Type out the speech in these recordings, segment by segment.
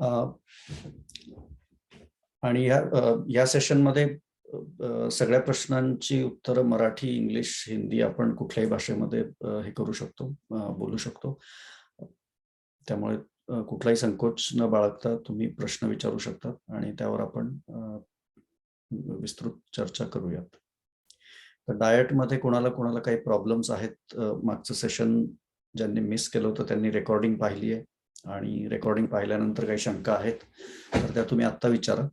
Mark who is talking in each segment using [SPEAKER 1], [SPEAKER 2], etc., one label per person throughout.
[SPEAKER 1] अ, आणि या सेशनमध्ये सगळ्या प्रश्नांची उत्तरं मराठी, इंग्लिश, हिंदी आपण कुठल्याही भाषेमध्ये हे करू शकतो, बोलू शकतो. त्यामुळे कुठलाही संकोच न बाळगता तुम्ही प्रश्न विचारू शकता आणि त्यावर आपण विस्तृत चर्चा करूयात. तर डाएटमध्ये कोणाला काही प्रॉब्लेम्स आहेत, मागचं सेशन ज्यांनी मिस केलं होतं त्यांनी रेकॉर्डिंग पाहिली आहे आणि रेकॉर्डिंग पाहिल्यानंतर काही शंका आहेत तर त्या तुम्ही आत्ता विचारा.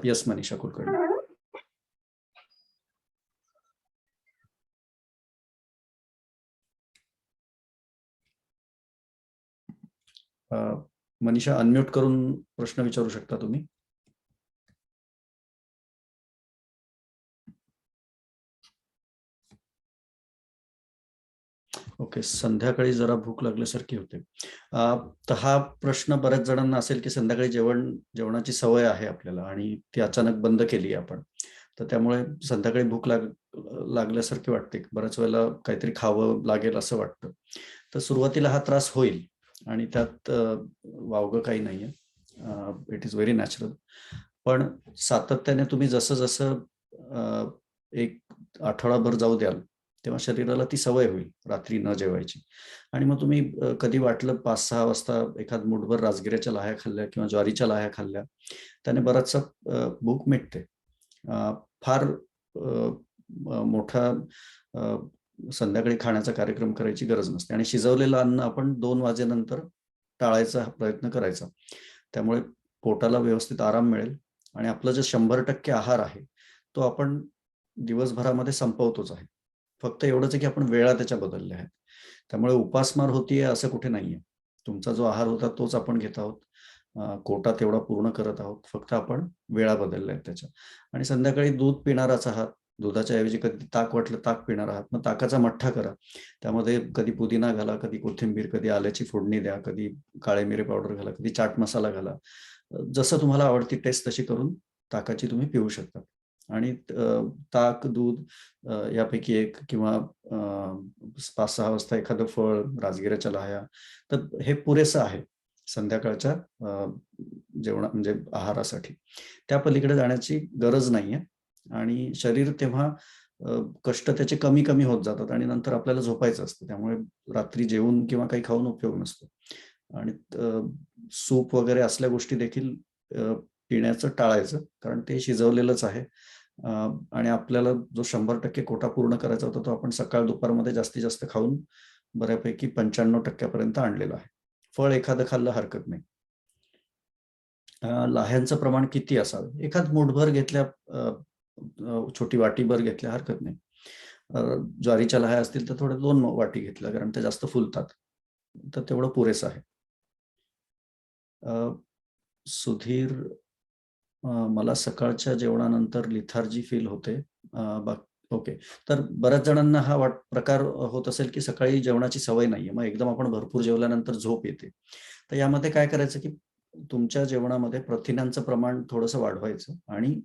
[SPEAKER 1] यस मनीषा कुलकर्णी. मनीषा अनम्यूट करून प्रश्न विचारू शकता तुम्ही. ओके, संध्याकाळी जरा भूक लागल्यासारखी होते. तर हा प्रश्न बऱ्याच जणांना असेल की संध्याकाळी जेवणाची सवय आहे आपल्याला आणि ती अचानक बंद केली आपण, तर त्यामुळे संध्याकाळी भूक लागल्यासारखी वाटते, बऱ्याच वेळेला काहीतरी खावं लागेल असं वाटतं. तर सुरुवातीला हा त्रास होईल आणि त्यात वावगं काही नाहीये, इट इज व्हेरी नॅचरल. पण सातत्याने तुम्ही जसं जसं एक आठवडाभर जाऊ द्याल तेव्हा शरीराला ती सवय होईल रात्री न जेवायची. आणि मग तुम्ही कधी वाटलं 5-6 वाजता एखाद मुठभर राजगिऱ्याच्या लाह्या खाल्ल्या किंवा ज्वारीच्या लाह्या खाल्ल्या, त्याने बराचसा भूक मिटते. फार मोठा संध्याकाळी खाण्याचा कार्यक्रम करायची गरज नसते आणि शिजवलेलं अन्न आपण 2 वाजेनंतर टाळायचा प्रयत्न करायचा. त्यामुळे पोटाला व्यवस्थित आराम मिळेल आणि आपलं जे 100% आहार आहे तो आपण दिवसभरामध्ये संपवतोच आहे. फक्त एवढंच आहे की आपण वेळा त्याच्या बदलल्या आहेत. त्यामुळे उपासमार होतीये असं कुठे नाहीये. तुमचा जो आहार होता तोच आपण घेत आहोत, कोटा तेवढा पूर्ण करत आहोत, फक्त आपण वेळा बदलल्या आहेत त्याच्या. आणि संध्याकाळी दूध पिणारच आहात, दुधाच्या ऐवजी कधी ताक वाटलं ताक पिणार आहात, मग ताकाचा मठ्ठा करा. त्यामध्ये कधी पुदिना घाला, कधी कोथिंबीर, कधी आल्याची फोडणी द्या, कधी काळे मिरे पावडर घाला, कधी चाट मसाला घाला. जसं तुम्हाला आवडती टेस्ट तशी करून ताकाची तुम्ही पिऊ शकता. आणि ताक, दूध यापैकी एक किंवा 5-6 वाजता एखादं फळ, राजगिऱ्याच्या लाह्या, तर हे पुरेसं आहे संध्याकाळच्या म्हणजे आहारासाठी. त्या पलीकडे जाण्याची गरज नाहीये आणि शरीर तेव्हा कष्ट त्याचे कमी कमी होत जातात आणि नंतर आपल्याला झोपायचं असतं. त्यामुळे रात्री जेवून किंवा काही खाऊन उपयोग नसतो. आणि सूप वगैरे असल्या गोष्टी देखील पिण्याचं टाळायचं, कारण ते शिजवलेलंच आहे. आणि आपल्याला जो 100% कोटा पूर्ण करायचा होता तो आपण सकाळ दुपारमध्ये जास्तीत जास्त खाऊन बऱ्यापैकी 95% पर्यंत आणलेला आहे. फळ एखादं खाल्लं हरकत नाही. लाह्यांचं प्रमाण किती असावं? एखाद मुठभर घेतल्या, छोटी वाटीभर घेतल्या हरकत नाही. ज्वारीच्या लाह्या असतील तर थोड्या 2 वाटी घेतल्या, कारण त्या जास्त फुलतात, तर तेवढं पुरेसं आहे. सुधीर, मला सकाळच्या जेवणानंतर लिथार्जी फील होते. ओके, तर बऱ्याच जणांना हा प्रकार होत असेल की सकाळी जेवणाची सवय नाहीये, मग एकदम आपण भरपूर जेवल्यानंतर झोप येते. तर यामध्ये काय करायचं की तुमच्या जेवणामध्ये प्रथिनांचं प्रमाण थोडंसं वाढवायचं आणि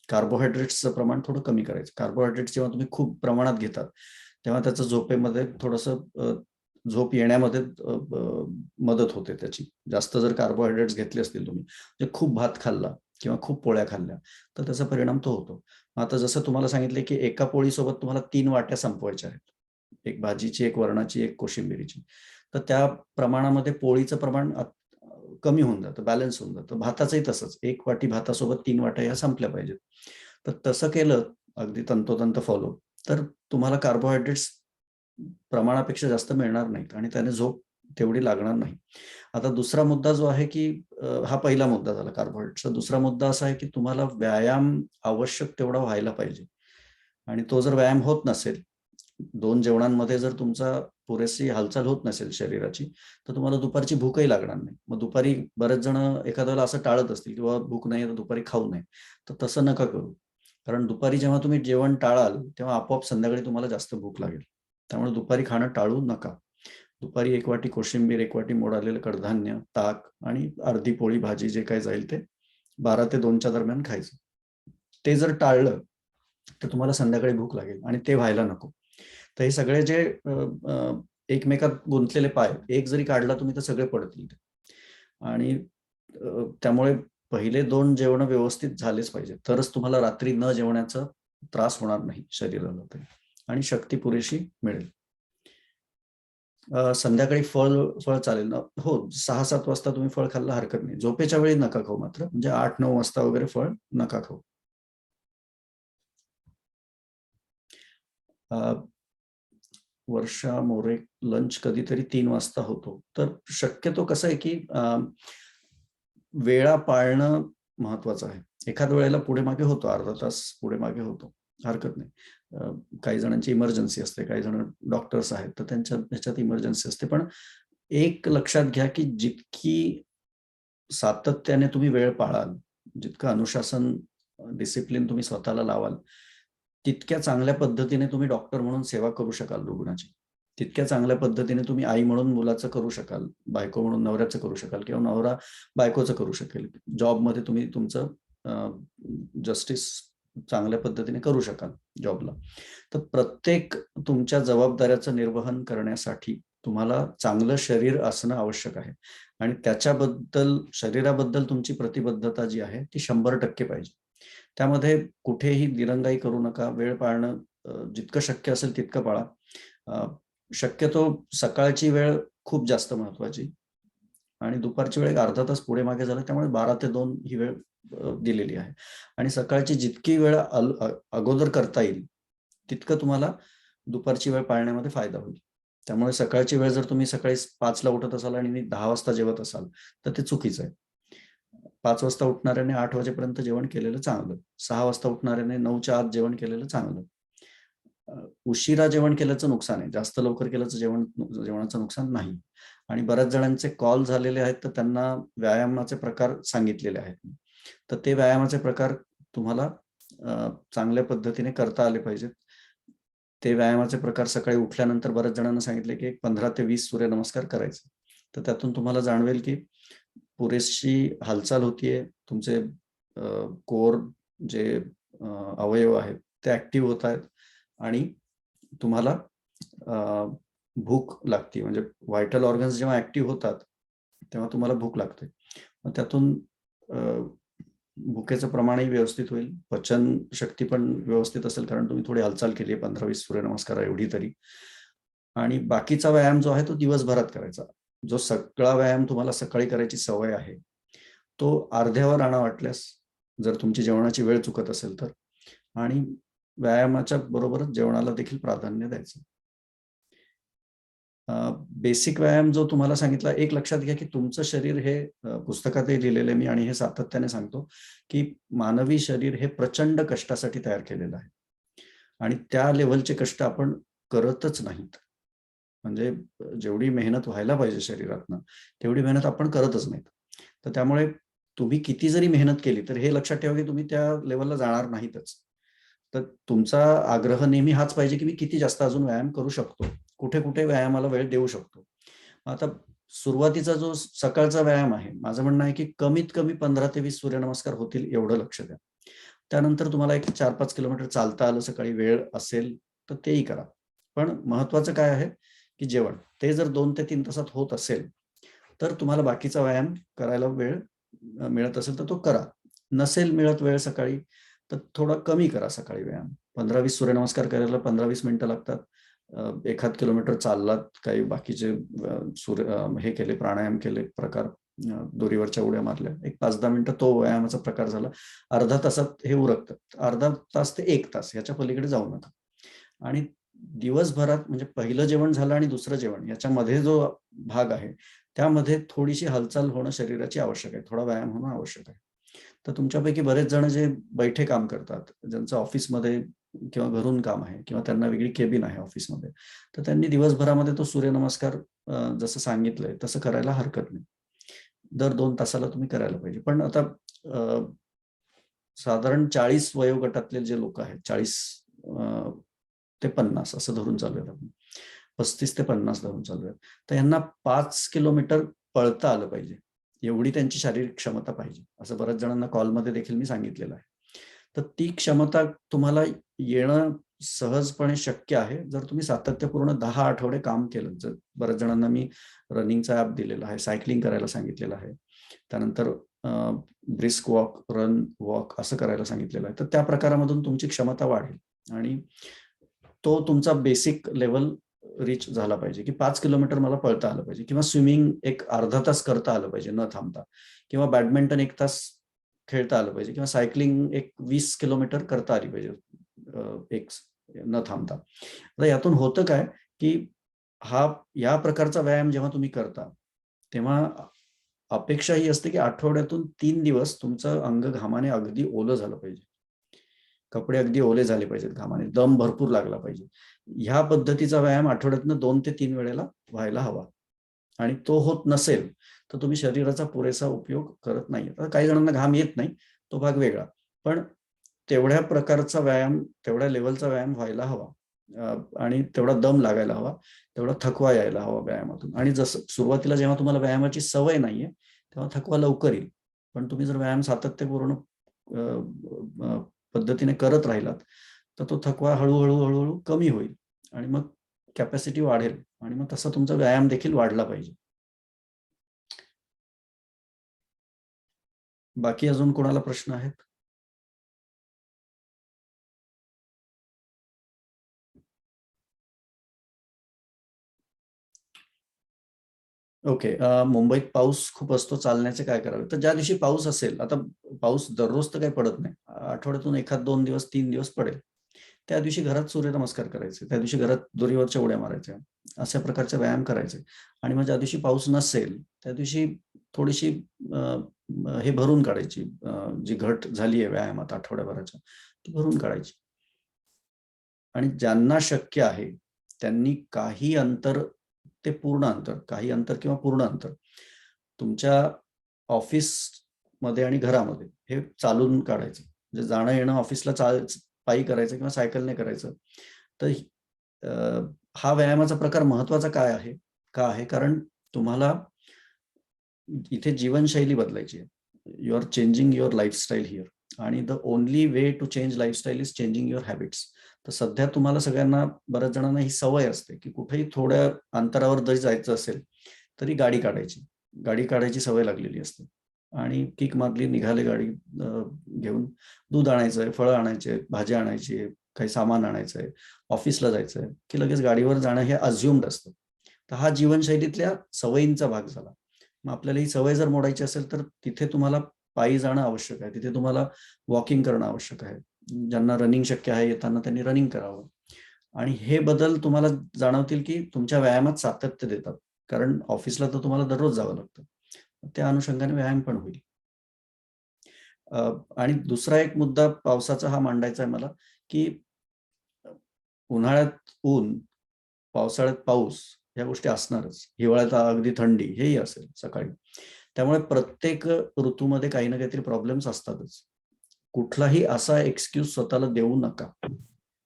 [SPEAKER 1] कार्बोहायड्रेट्सचं प्रमाण थोडं कमी करायचं. कार्बोहायड्रेट्स जेव्हा तुम्ही खूप प्रमाणात घेतात तेव्हा त्याचं झोपेमध्ये थोडंसं झोप येण्यामध्ये मदत होते त्याची. जास्त जर कार्बोहायड्रेट्स घेतले असतील तुम्ही, म्हणजे खूप भात खाल्ला किंवा खूप पोळ्या खाल्ल्या तर त्याचा परिणाम तो होतो. आता जसं तुम्हाला सांगितले की एका पोळीसोबत तुम्हाला 3 वाट्या संपवायच्या आहेत, एक भाजीची, एक वरणाची, एक कोशिंबिरीची. तर त्या प्रमाणामध्ये पोळीचं प्रमाण कमी होऊन जातं, बॅलन्स होऊन जातं. भाताचंही तसंच, 1 वाटी भातासोबत 3 वाट्या ह्या संपल्या पाहिजेत. तर तसं केलं अगदी तंतोतंत फॉलो, तर तुम्हाला कार्बोहायड्रेट्स प्रमाणापेक्षा जास्त मिळणार नाहीत आणि त्याने झोप तेवढी लागणार नाही. आता दुसरा मुद्दा जो आहे की हा पहिला मुद्दा झाला कार्बोहायड्रेट्सचा. दुसरा मुद्दा असा आहे की तुम्हाला व्यायाम आवश्यक तेवढा व्हायला पाहिजे आणि तो जर व्यायाम होत नसेल, 2 जेवणांमध्ये जर तुमचा पुरेशी हालचाल होत नसेल शरीराची, तर तुम्हाला दुपारची भूकही लागणार नाही. मग दुपारी बरेच जण एखाद्या वेळेला असं टाळत असतील किंवा भूक नाही तर दुपारी खाऊ नये, तर तसं नका करू. कारण दुपारी जेव्हा तुम्ही जेवण टाळाल तेव्हा आपोआप संध्याकाळी तुम्हाला जास्त भूक लागेल. त्यामुळे दुपारी खाणं टाळू नका. दुपारी 1 वाटी कोशिंबीर, 1 वाटी मोड आलेलं कडधान्य, ताक आणि अर्धी पोळी भाजी जे काही जाईल ते 12 ते 2च्या दरम्यान खायचं. ते जर टाळलं तर तुम्हाला संध्याकाळी भूक लागेल आणि ते व्हायला नको. तर हे सगळे जे एकमेकात गुंतलेले पाय एक जरी काढला तुम्ही तर सगळे पडतील. आणि त्यामुळे पहिले 2 जेवण व्यवस्थित झालेच पाहिजे, तरच तुम्हाला रात्री न जेवण्याचा त्रास होणार नाही शरीराला तरी, आणि शक्ती पुरेशी मिळेल. संध्याकाळी फळ चालेल ना? हो, 6-7 वाजता तुम्ही फळ खाल्लं हरकत नाही. झोपेच्या वेळी नका खाऊ मात्र, म्हणजे 8-9 वाजता वगैरे फळ नका खाऊ. वर्षा मोरे, लंच कधीतरी 3 वाजता होतो. तर शक्यतो कसं आहे की वेळा पाळणं महत्वाचं आहे. एखाद्या वेळेला पुढे मागे होतो, अर्धा तास पुढे मागे होतो, हरकत नाही. काही जणांची इमर्जन्सी असते, काही जण डॉक्टर्स आहेत तर त्यांच्या ह्याच्यात इमर्जन्सी असते. पण एक लक्षात घ्या की जितकी सातत्याने तुम्ही वेळ पाळाल, जितकं अनुशासन, डिसिप्लिन तुम्ही स्वतःला लावाल, तितक्या चांगल्या पद्धतीने तुम्ही डॉक्टर म्हणून सेवा करू शकाल रुग्णाची. तितक्या चांगल्या पद्धतीने तुम्ही आई म्हणून मुलाचं करू शकाल, बायको म्हणून नवऱ्याचं करू शकाल, किंवा नवरा बायकोचं करू शकेल. जॉबमध्ये तुम्ही तुमचं जस्टिस चांगल्या पद्धतीने करू शकाल जॉबला. तर प्रत्येक तुमच्या जबाबदाऱ्याचं निर्वहन करण्यासाठी तुम्हाला चांगलं शरीर असणं आवश्यक आहे, आणि त्याच्याबद्दल, शरीराबद्दल तुमची प्रतिबद्धता जी आहे ती 100% पाहिजे. त्यामध्ये कुठेही दिरंगाई करू नका. वेळ पाळणं जितकं शक्य असेल तितकं पाळा. शक्यतो सकाळची वेळ खूप जास्त महत्वाची, आणि दुपारची वेळ एक अर्धा तास पुढे मागे झालं, त्यामुळे 12 ते 2 ही वेळ दिलेली आहे. आणि सकाळची जितकी वेळ अगोदर करता येईल तितकं तुम्हाला दुपारची वेळ पाळण्यामध्ये फायदा होईल. त्यामुळे सकाळची वेळ जर तुम्ही सकाळी 5 ला उठत असाल आणि 10 वाजता जेवत असाल तर ते चुकीचं आहे. 5 वाजता उठणाऱ्याने 8 वाजेपर्यंत जेवण केलेलं चांगलं. 6 वाजता उठणाऱ्याने 9च्या आत जेवण केलेलं चांगलं. उशिरा जेवण केल्याचं नुकसान आहे, जास्त लवकर केल्याचं जेवणाचं नुकसान नाही. आणि बऱ्याच जणांचे कॉल झालेले आहेत तर त्यांना व्यायामाचे प्रकार सांगितलेले आहेत. तर ते व्यायामाचे प्रकार तुम्हाला चांगल्या पद्धतीने करता आले पाहिजेत. ते व्यायामाचे प्रकार सकाळी उठल्यानंतर बऱ्याच जणांना सांगितले की 15 ते 20 सूर्यनमस्कार करायचे. तर त्यातून तुम्हाला जाणवेल की पुरेशी हालचाल होतीये, तुमचे कोर जे अवयव आहेत ते ऍक्टिव्ह होत आहेत, आणि तुम्हाला भूक लागते. म्हणजे व्हायटल ऑर्गन्स जेव्हा ऍक्टिव्ह होतात तेव्हा तुम्हाला भूक लागते. मग त्यातून भुकेचं प्रमाणही व्यवस्थित होईल, पचन शक्ती पण व्यवस्थित असेल, कारण तुम्ही थोडी हालचाल केली आहे 15-20 सूर्यनमस्कार एवढी तरी. आणि बाकीचा व्यायाम जो आहे तो दिवसभरात करायचा. जो सगळा व्यायाम तुम्हाला सकाळी करायची सवय आहे तो अर्ध्यावर आणा वाटल्यास, जर तुमची जेवणाची वेळ चुकत असेल तर. आणि व्यायामाच्या बरोबरच जेवणाला देखील प्राधान्य द्यायचं. बेसिक व्यायाम जो तुम्हाला सांगितला, एक लक्षात घ्या की तुमचं शरीर हे, पुस्तकातही लिहिलेलं आहे मी आणि हे सातत्याने सांगतो, की मानवी शरीर हे प्रचंड कष्टासाठी तयार केलेलं आहे, आणि त्या लेव्हलचे कष्ट आपण करतच नाहीत. म्हणजे जेवढी मेहनत व्हायला पाहिजे शरीरातनं तेवढी मेहनत आपण करतच नाहीत. तर त्यामुळे तुम्ही किती जरी मेहनत केली तर हे लक्षात ठेवा की तुम्ही त्या लेवलला जाणार नाहीतच. तर तुमचा आग्रह नेहमी हाच पाहिजे की मी किती जास्त अजून व्यायाम करू शकतो, कुठे कुठे व्यायामाला वेळ देऊ शकतो. आता सुरुवातीचा जो सकाळचा व्यायाम आहे, माझं म्हणणं आहे की कमीत कमी 15 ते 20 सूर्यनमस्कार होतील एवढं लक्ष द्या. त्यानंतर तुम्हाला एक 4-5 किलोमीटर चालता आलं सकाळी, वेळ असेल तर तेही करा. पण महत्वाचं काय आहे की जेवण ते जर 2 ते 3 तासात होत असेल तर तुम्हाला बाकीचा व्यायाम करायला वेळ मिळत असेल तर तो करा. नसेल मिळत वेळ सकाळी तर थोडा कमी करा सकाळी व्यायाम. 15-20 सूर्यनमस्कार करायला 15-20 मिनिटं लागतात. 1 किलोमीटर चाललात, काही बाकीचे हे केले, प्राणायाम केले, प्रकार, दोरीवरच्या उड्या मारल्या, एक 5-10 मिनिटं तो व्यायामाचा प्रकार झाला. अर्धा तासात हे उरकतं. अर्धा तास ते 1 तास याच्या पलीकडे जाऊ नका. आणि दिवसभरात म्हणजे पहिलं जेवण झालं आणि दुसरं जेवण याच्यामध्ये जो भाग आहे त्यामध्ये थोडीशी हालचाल होणं शरीराची आवश्यक आहे, थोडा व्यायाम होणं आवश्यक आहे. तर तुमच्यापैकी बरेच जण जे बैठे काम करतात, ज्यांचं ऑफिसमध्ये किंवा घरून काम आहे किंवा त्यांना वेगळी केबिन आहे ऑफिसमध्ये, तर त्यांनी दिवसभरामध्ये तो सूर्यनमस्कार जसं सांगितलंय तसं करायला हरकत नाही. दर 2 तासाला तुम्ही करायला पाहिजे. पण आता साधारण 40 वयोगटातले जे लोक आहेत, 40 ते 50 असं धरून चालूयात आपण, 35 ते 50 धरून चालूयात, तर यांना 5 किलोमीटर पळता आलं पाहिजे, एवढी त्यांची शारीरिक क्षमता पाहिजे, असं बऱ्याच जणांना कॉलमध्ये देखील मी सांगितलेलं आहे. तर ती क्षमता तुम्हाला येणं सहजपणे शक्य आहे जर तुम्ही सातत्यपूर्ण 10 आठवडे काम केलं. जर बऱ्याच जणांना मी रनिंगचा ऍप दिलेला आहे, सायकलिंग करायला सांगितलेलं आहे, त्यानंतर ब्रिस्क वॉक, रन वॉक असं करायला सांगितलेलं आहे. तर त्या प्रकारामधून तुमची क्षमता वाढेल आणि तो तुमचा बेसिक लेवल रीच झाला पाहिजे की 5 किलोमीटर मला पळता आलं पाहिजे, किंवा स्विमिंग एक अर्धा तास करता आलं पाहिजे न थांबता, किंवा बॅडमिंटन 1 तास खेळता आलं पाहिजे, किंवा सायकलिंग एक 20 किलोमीटर करता आली पाहिजे एक न थांबता. आता यातून होतं काय की या प्रकारचा व्यायाम जेव्हा तुम्ही करता तेव्हा अपेक्षा ही असते की आठवड्यातून 3 दिवस तुमचं अंग घामाने अगदी ओलं झालं पाहिजे, कपडे अगदी ओले झाले पाहिजेत घामाने, दम भरपूर लागला पाहिजे. ह्या पद्धतीचा व्यायाम आठवड्यातनं 2 ते 3 वेळेला व्हायला हवा. आणि तो होत नसेल तर तुम्ही शरीराचा पुरेसा उपयोग करत नाही. आता काही जणांना घाम येत नाही, तो भाग वेगळा, पण तेवढ्या प्रकारचा व्यायाम, तेवढ्या लेवलचा व्यायाम व्हायला हवा आणि तेवढा दम लागायला हवा, तेवढा थकवा यायला हवा व्यायामातून. आणि जसं सुरुवातीला जेव्हा तुम्हाला व्यायामाची सवय नाहीये तेव्हा थकवा लवकर येईल, पण तुम्ही जर व्यायाम सातत्यपूर्ण पद्धतीने करत राहिलात तर तो थकवा हळूहळू हळूहळू कमी होईल आणि मग कॅपॅसिटी वाढेल आणि मग तसा तुमचा व्यायाम देखील वाढला पाहिजे. बाकी अजून कोणाला प्रश्न आहेत? ओके. मुंबईत पाऊस खूप असतो, चालण्याचे काय करावे? तर ज्या दिवशी पाऊस असेल, आता पाऊस दररोज तर काही पडत नाही, आठवड्यातून 1-2 दिवस, 3 दिवस पडेल, त्या दिवशी घरात सूर्यनमस्कार करायचे, त्या दिवशी घरात दोरीवरच्या उड्या मारायच्या, अशा प्रकारचे व्यायाम करायचे. आणि मग ज्या दिवशी पाऊस नसेल त्या दिवशी थोडीशी हे भरून काढायची, जी घट झाली आहे व्यायामात आठवड्याभराच्या ती भरून काढायची. आणि ज्यांना शक्य आहे त्यांनी काही अंतर, ते पूर्ण अंतर, काही अंतर किंवा पूर्ण अंतर तुमच्या ऑफिस मध्ये आणि घरामध्ये हे चालून काढायचं. म्हणजे जाणं येणं ऑफिसला पायी करायचं किंवा सायकलने करायचं. तर हा व्यायामाचा प्रकार महत्वाचा काय आहे, का आहे, कारण तुम्हाला इथे जीवनशैली बदलायची आहे. You are changing your lifestyle here आणि the only way to change lifestyle is changing your habits. तर सध्या तुम्हाला सगळ्यांना, बऱ्याच जणांना ही सवय असते की कुठेही थोड्या अंतरावर जरी जायचं असेल तरी गाडी काढायची सवय लागलेली असते आणि किक मारली, निघाले गाडी घेऊन. दूध आणायचंय, फळं आणायचे, भाज्या आणायची, काही सामान आणायचंय, ऑफिसला जायचंय की लगेच गाडीवर जाणं हे अज्युम्ड असतं. तर हा जीवनशैलीतल्या सवयींचा भाग झाला. मग आपल्याला ही सवय जर मोडायची असेल तर तिथे तुम्हाला पायी जाणं आवश्यक आहे, तिथे तुम्हाला वॉकिंग करणं आवश्यक आहे. ज्यांना रनिंग शक्य आहे येताना त्यांनी रनिंग करावं. आणि हे बदल तुम्हाला जाणवतील की तुमच्या व्यायामात सातत्य देतात, कारण ऑफिसला तर तुम्हाला दररोज जावं लागतं, त्या अनुषंगाने व्यायाम पण होईल. आणि दुसरा एक मुद्दा पावसाचा हा मांडायचा आहे मला, की उन्हाळ्यात ऊन, पावसाळ्यात पाऊस, या गोष्टी असणारच. हिवाळ्यात अगदी थंडी हेही असेल सकाळी. त्यामुळे प्रत्येक ऋतूमध्ये काही ना काहीतरी प्रॉब्लेम्स असतातच. कुठलाही असा एक्सक्यूज स्वतःला देऊ नका.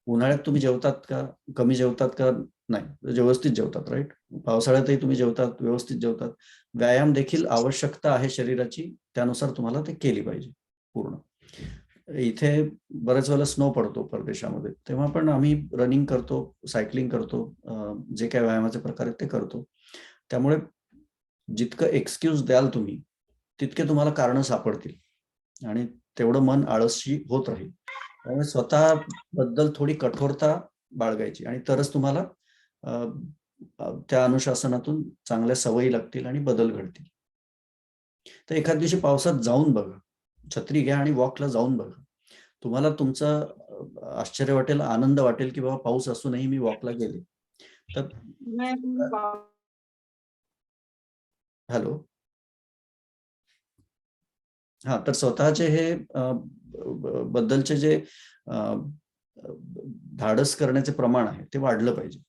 [SPEAKER 1] उन्हाळ्यात तुम्ही जेवतात का, कमी जेवतात का? नाही, व्यवस्थित जेवतात, राईट. पावसाळ्यातही तुम्ही जेवतात, व्यवस्थित जेवतात. व्यायाम देखील आवश्यकता आहे शरीराची, त्यानुसार तुम्हाला ते केली पाहिजे पूर्ण. इथे बऱ्याच वेळेला स्नो पडतो परदेशामध्ये, तेव्हा पण आम्ही रनिंग करतो, सायकलिंग करतो, जे काही व्यायामाचे प्रकार आहेत ते करतो. त्यामुळे जितकं एक्सक्यूज द्याल तुम्ही तितके तुम्हाला कारण सापडतील आणि तेवढं मन आळशी होत राहील. त्यामुळे स्वतःबद्दल थोडी कठोरता बाळगायची आणि तरच तुम्हाला त्या अनुशासनातून चांगल्या सवयी लागतील आणि बदल घडतील. तर एखाद दिवशी पावसात जाऊन बघा, छत्री घ्या आणि वॉकला जाऊन बघा. तुम्हाला तुमचं आश्चर्य वाटेल, आनंद वाटेल की बाबा पाऊस असूनही मी वॉकला गेले. तर हॅलो. हा, तर स्वतःचे हे बद्दलचे जे धाडस करण्याचे प्रमाण आहे ते वाढलं पाहिजे.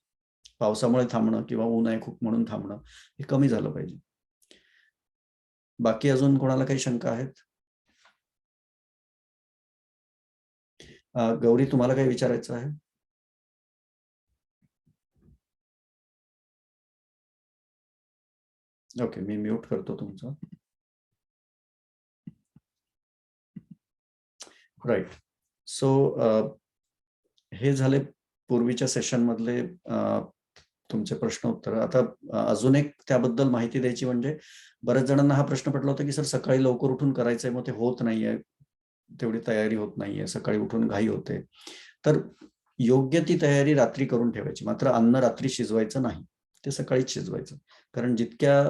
[SPEAKER 1] पावसामुळे थांबणं किंवा ऊन आहे खूप म्हणून थांबणं हे कमी झालं पाहिजे. बाकी अजून कोणाला काही शंका आहेत? गौरी, तुम्हाला काही विचारायचं आहे? ओके, मी म्यूट करतो तुमचं. राईट. सो हे झाले पूर्वीच्या सेशन मधले तुमचे प्रश्न उत्तर. आता अजून एक त्याबद्दल माहिती द्यायची म्हणजे बऱ्याच जणांना हा प्रश्न पडला होता की सर सकाळी लवकर उठून करायचंय, मग ते होत नाहीये, तेवढी तयारी होत नाहीये, सकाळी उठून घाई होते. तर योग्य ती तयारी रात्री करून ठेवायची. मात्र अन्न रात्री शिजवायचं नाही, ते सकाळीच शिजवायचं. कारण जितक्या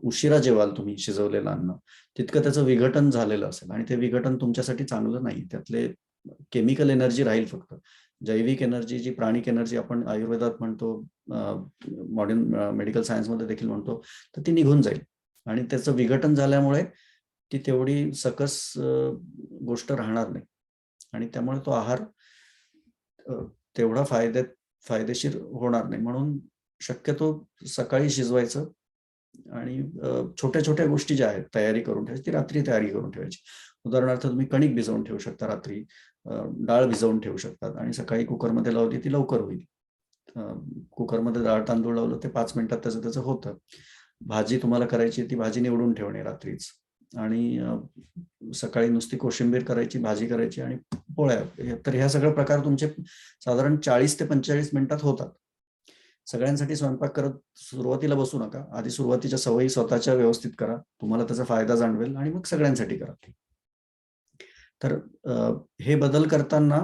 [SPEAKER 1] उशिरा जेवाल तुम्ही शिजवलेलं अन्न, तितकं त्याचं विघटन झालेलं असेल आणि ते विघटन तुमच्यासाठी चांगलं नाही. त्यातले केमिकल एनर्जी राहील फक्त. जैविक एनर्जी, जी प्राणिक एनर्जी आपण आयुर्वेदात म्हणतो, मॉडर्न मेडिकल सायन्समध्ये देखील म्हणतो, तर ती निघून जाईल आणि त्याचं विघटन झाल्यामुळे ती तेवढी सकस गोष्ट राहणार नाही आणि त्यामुळे तो आहार तेवढा फायदेशीर होणार नाही. म्हणून शक्यतो सकाळी शिजवायचं आणि छोट्या छोट्या गोष्टी ज्या आहेत तयारी करून ठेवायची, ती रात्री तयारी करून ठेवायची. उदाहरणार्थ तुम्ही कणिक भिजवून ठेवू शकता रात्री, डाळ भिजवून ठेवू शकतात आणि सकाळी कुकरमध्ये लावली ती लवकर होईल. कुकरमध्ये डाळ तांदूळ लावलं ते 5 मिनिटात त्याचं होतं. भाजी तुम्हाला करायची, ती भाजी निवडून ठेवणे रात्रीच आणि सकाळी नुसती कोशिंबीर करायची, भाजी करायची आणि पोळ्या. तर ह्या सगळे प्रकार तुमचे साधारण 40 ते 45 मिनिटात होतात. सगळ्यांसाठी स्वयंपाक करत सुरुवातीला बसू नका. आधी सुरुवातीच्या सवयी स्वतःच्या व्यवस्थित करा, तुम्हाला त्याचा फायदा जाणवेल आणि मग सगळ्यांसाठी करा. तर हे बदल करताना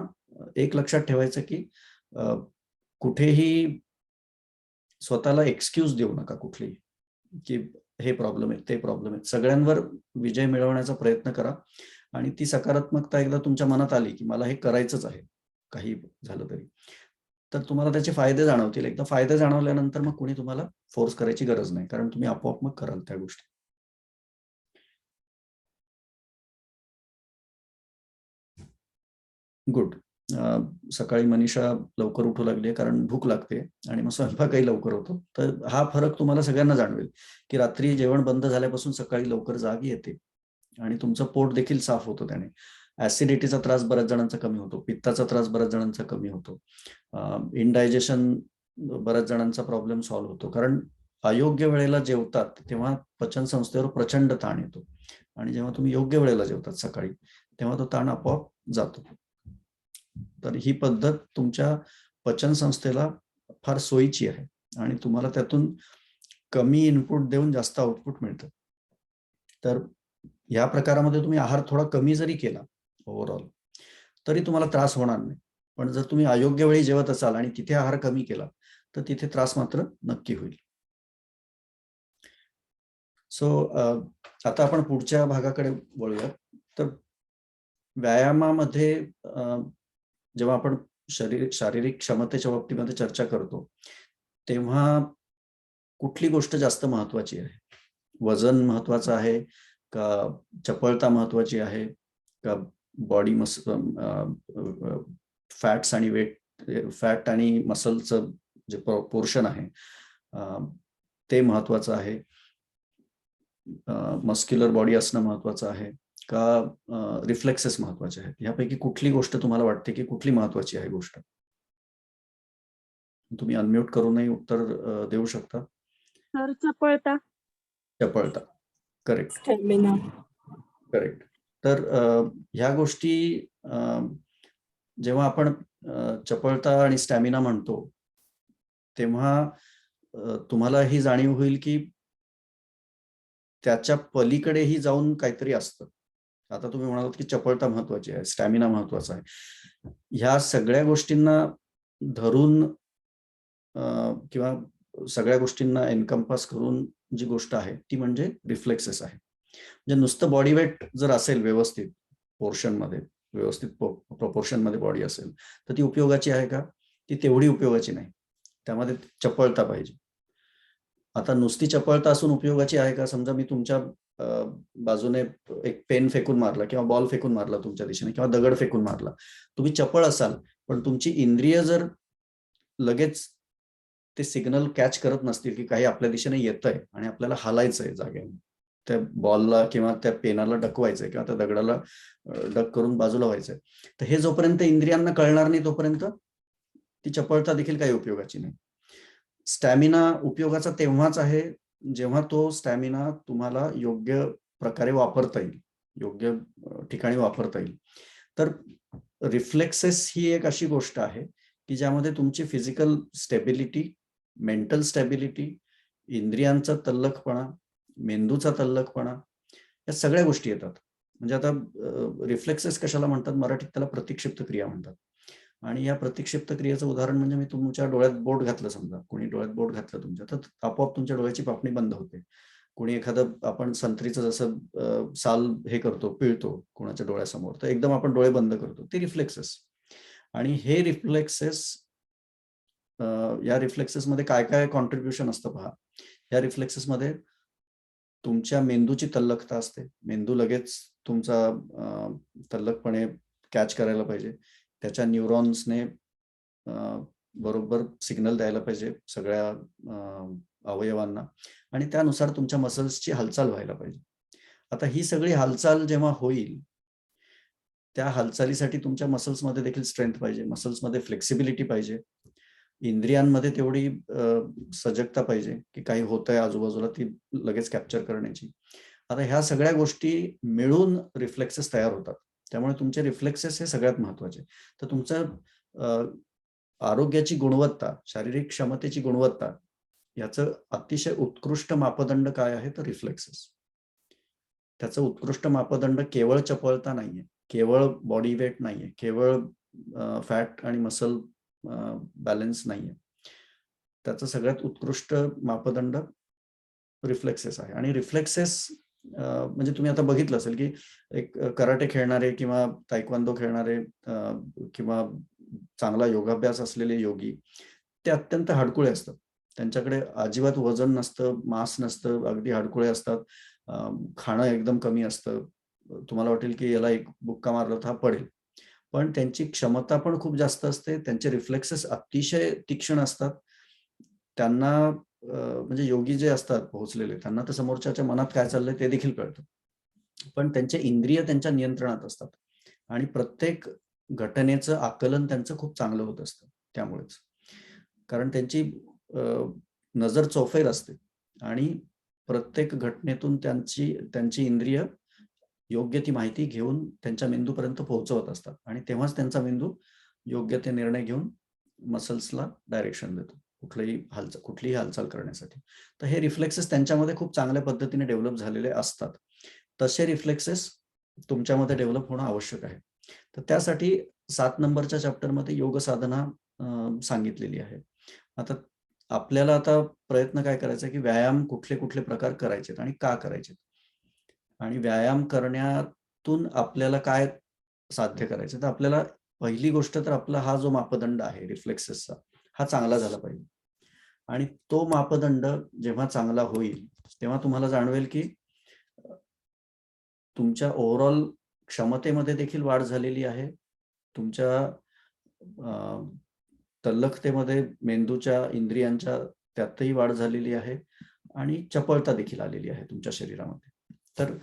[SPEAKER 1] एक लक्षात ठेवायचं की कुठेही स्वतःला एक्सक्यूज देऊ नका कुठलीही, की हे प्रॉब्लेम आहेत, ते प्रॉब्लेम आहेत. सगळ्यांवर विजय मिळवण्याचा प्रयत्न करा आणि ती सकारात्मकता एकदा तुमच्या मनात आली की मला हे करायचंच आहे, काही झालं तरी, तर तुम्हाला त्याचे फायदे जाणवतील. एकदा फायदे जाणवल्यानंतर मग कोणी तुम्हाला फोर्स करायची गरज नाही, कारण तुम्ही आपोआप मग कराल त्या गोष्टी. गुड. सकाळी मनीषा लवकर उठू लागली कारण भूक लागते आणि मग स्वयंपाकही लवकर होतो. तर हा फरक तुम्हाला सगळ्यांना जाणवेल की रात्री जेवण बंद झाल्यापासून सकाळी लवकर जाग येते आणि तुमचं पोट देखील साफ होतं त्याने. ऍसिडिटीचा त्रास बऱ्याच जणांचा कमी होतो, पित्ताचा त्रास बऱ्याच जणांचा कमी होतो, इनडायजेशन बऱ्याच जणांचा प्रॉब्लेम सॉल्व्ह होतो. कारण अयोग्य वेळेला जेवतात तेव्हा पचन संस्थेवर प्रचंड ताण येतो आणि जेव्हा तुम्ही योग्य वेळेला जेवतात सकाळी, तेव्हा तो ताण आपोआप जातो. तर ही पद्धत तुमच्या पचन संस्थेला फार सोयीची आहे आणि तुम्हाला त्यातून कमी इनपुट देऊन जास्त आउटपुट मिळतं. तर या प्रकारामध्ये तुम्ही आहार थोडा कमी जरी केला ओव्हरऑल, तरी तुम्हाला त्रास होणार नाही. पण जर तुम्ही अयोग्य वेळी जेवत असाल आणि तिथे आहार कमी केला, तर तिथे त्रास मात्र नक्की होईल. सो आता आपण पुढच्या भागाकडे वळूया. तर व्यायामामध्ये जेव्हा आपण शारीरिक क्षमतेच्या बाबतीमध्ये चर्चा करतो, तेव्हा कुठली गोष्ट जास्त महत्वाची आहे? वजन महत्वाचं आहे का चपळता महत्वाची आहे का बॉडी फॅट्स आणि फॅट आणि मसलचं जे पोर्शन आहे ते महत्वाचं आहे, मस्क्युलर बॉडी असणं महत्वाचं आहे का रिफ्लेक्सेस महत्वाचे आहेत? यापैकी कुठली गोष्ट तुम्हाला वाटते की कुठली महत्वाची आहे गोष्ट? तुम्ही अनम्यूट करूनही उत्तर देऊ शकता.
[SPEAKER 2] सर चपळता.
[SPEAKER 1] चपळता, करेक्ट.
[SPEAKER 2] स्टॅमिना.
[SPEAKER 1] करेक्ट. तर ह्या गोष्टी जेव्हा आपण चपळता आणि स्टॅमिना म्हणतो, तेव्हा तुम्हाला ही जाणीव होईल की त्याच्या पलीकडेही जाऊन काहीतरी असतं. आता तुम्ही म्हणालात की चपळता महत्वाची आहे, स्टॅमिना महत्वाचा आहे. ह्या सगळ्या गोष्टींना धरून किंवा सगळ्या गोष्टींना एनकम्पास करून जी गोष्ट आहे ती म्हणजे रिफ्लेक्सेस आहे. म्हणजे नुसतं बॉडी वेट जर असेल व्यवस्थित पोर्शन मध्ये, व्यवस्थित प्रपोर्शन मध्ये बॉडी असेल, तर ती उपयोगाची आहे का? ती तेवढी उपयोगाची नाही. त्यामध्ये चपळता पाहिजे. आता नुसती चपळता असून उपयोगाची आहे का? समजा मी तुमच्या बाजूने एक पेन फेकून मारला किंवा बॉल फेकून मारला तुमच्या दिशेने किंवा दगड फेकून मारला, तुम्ही चपळ असाल, पण तुमची इंद्रिय जर लगेच ते सिग्नल कॅच करत नसतील की काही आपल्या दिशेने येतंय आणि आपल्याला हालायचंय जागेने, त्या बॉलला किंवा त्या पेनाला डकवायचंय किंवा त्या दगडाला डक करून बाजूला व्हायचंय, तर हे जोपर्यंत इंद्रियांना कळणार नाही तोपर्यंत ती चपळता देखील काही उपयोगाची नाही. स्टॅमिना उपयोगाचा तेव्हाच आहे जेव्हा तो स्टॅमिना तुम्हाला योग्य प्रकारे वापरता येईल, योग्य ठिकाणी वापरता येईल. तर रिफ्लेक्सेस ही एक अशी गोष्ट आहे की ज्यामध्ये तुमची फिजिकल स्टेबिलिटी, मेंटल स्टॅबिलिटी, इंद्रियांचा तल्लखपणा, मेंदूचा तल्लखपणा, या सगळ्या गोष्टी येतात. म्हणजे आता रिफ्लेक्सेस कशाला म्हणतात, मराठीत त्याला प्रतिक्षिप्त क्रिया म्हणतात. आणि या प्रतिक्षिप्त क्रियेचं उदाहरण म्हणजे मी तुमच्या डोळ्यात बोट घातलं, समजा कोणी डोळ्यात बोट घातलं तुमच्या, तर आपोआप तुमच्या डोळ्याची पापणी बंद होते. कोणी एखादं आपण संत्रीचं जसं साल हे करतो, पिळतो कोणाच्या डोळ्यासमोर, तर एकदम आपण डोळे बंद करतो, ते रिफ्लेक्सेस. आणि हे रिफ्लेक्सेस, या रिफ्लेक्सेस मध्ये काय काय कॉन्ट्रीब्युशन असतं पहा. या रिफ्लेक्सेस मध्ये तुमच्या मेंदूची तल्लखता असते. मेंदू लगेच तुमचा तल्लखपणे कॅच करायला पाहिजे. त्याच्या न्यूरॉन्सने बरोबर सिग्नल द्यायला पाहिजे सगळ्या अवयवांना, आणि त्यानुसार तुमच्या मसल्सची हालचाल व्हायला पाहिजे. आता ही सगळी हालचाल जेव्हा होईल, त्या हालचालीसाठी तुमच्या मसल्समध्ये देखील स्ट्रेंथ पाहिजे, मसल्समध्ये फ्लेक्सिबिलिटी पाहिजे, इंद्रियांमध्ये तेवढी सजगता पाहिजे की काही होतंय आजूबाजूला ती लगेच कॅप्चर करण्याची. आता ह्या सगळ्या गोष्टी मिळून रिफ्लेक्सेस तयार होतात. त्यामुळे तुमचे रिफ्लेक्सेस हे सगळ्यात महत्वाचे. तर तुमचं आरोग्याची गुणवत्ता, शारीरिक क्षमतेची गुणवत्ता, याचं अतिशय उत्कृष्ट मापदंड काय आहे, तर रिफ्लेक्सेस. त्याचं उत्कृष्ट मापदंड केवळ चपळता नाहीये, केवळ बॉडी वेट नाहीये, केवळ फॅट आणि मसल बॅलन्स नाहीये. त्याचं सगळ्यात उत्कृष्ट मापदंड रिफ्लेक्सेस आहे. आणि रिफ्लेक्सेस म्हणजे तुम्ही आता बघितलं असेल की एक कराटे खेळणारे किंवा तायक्वांदो खेळणारे किंवा चांगला योगाभ्यास असलेले योगी, ते अत्यंत हाडकुळे असतात. त्यांच्याकडे अजिबात वजन नसतं, मांस नसतं, अगदी हाडकुळे असतात. खाणं एकदम कमी असतं. तुम्हाला वाटेल की याला एक बुक्का मारला तर हा पडेल, पण त्यांची क्षमता पण खूप जास्त असते. त्यांचे रिफ्लेक्सेस अतिशय तीक्ष्ण असतात. त्यांना म्हणजे योगी जे असतात पोहोचलेले, त्यांना तर समोरच्याच्या मनात काय चाललंय ते देखील कळतं. पण त्यांचे इंद्रिय त्यांच्या नियंत्रणात असतात आणि प्रत्येक घटनेचं आकलन त्यांचं खूप चांगलं होत असतं त्यामुळेच. कारण त्यांची नजर चौफेर असते आणि प्रत्येक घटनेतून त्यांची इंद्रिय योग्य ती माहिती घेऊन त्यांच्या मेंदूपर्यंत पोहोचवत असतात आणि तेव्हाच त्यांचा मेंदू योग्य ते निर्णय घेऊन मसल्सला डायरेक्शन देतो कुठलीही हालचाल करण्यासाठी. तर हे रिफ्लेक्सेस त्यांच्यामध्ये खूप चांगल्या पद्धतीने डेव्हलप झालेले असतात. तसे रिफ्लेक्सेस तुमच्यामध्ये डेव्हलप होणं आवश्यक आहे. तर त्यासाठी 7 नंबरच्या चॅप्टरमध्ये योग साधना सांगितलेली आहे. आता आपल्याला आता प्रयत्न काय करायचा की व्यायाम कुठले कुठले प्रकार करायचेत आणि का करायचेत, आणि व्यायाम करण्यातून आपल्याला काय साध्य करायचं. तर आपल्याला पहिली गोष्ट तर आपला हा जो मापदंड आहे रिफ्लेक्सेसचा, हा चांगला झाला पाहिजे. आणि तो मापदंड जेव्हा चांगला होईल तेव्हा तुम्हाला जाणवेल की तुमच्या ओव्हरऑल क्षमतेमध्ये देखील वाढ झालेली आहे. तुमच्या तल्लखतेमध्ये, मेंदूच्या, इंद्रियांच्या, त्यातही वाढ झालेली आहे आणि चपळता देखील आलेली आहे तुमच्या शरीरामध्ये. तर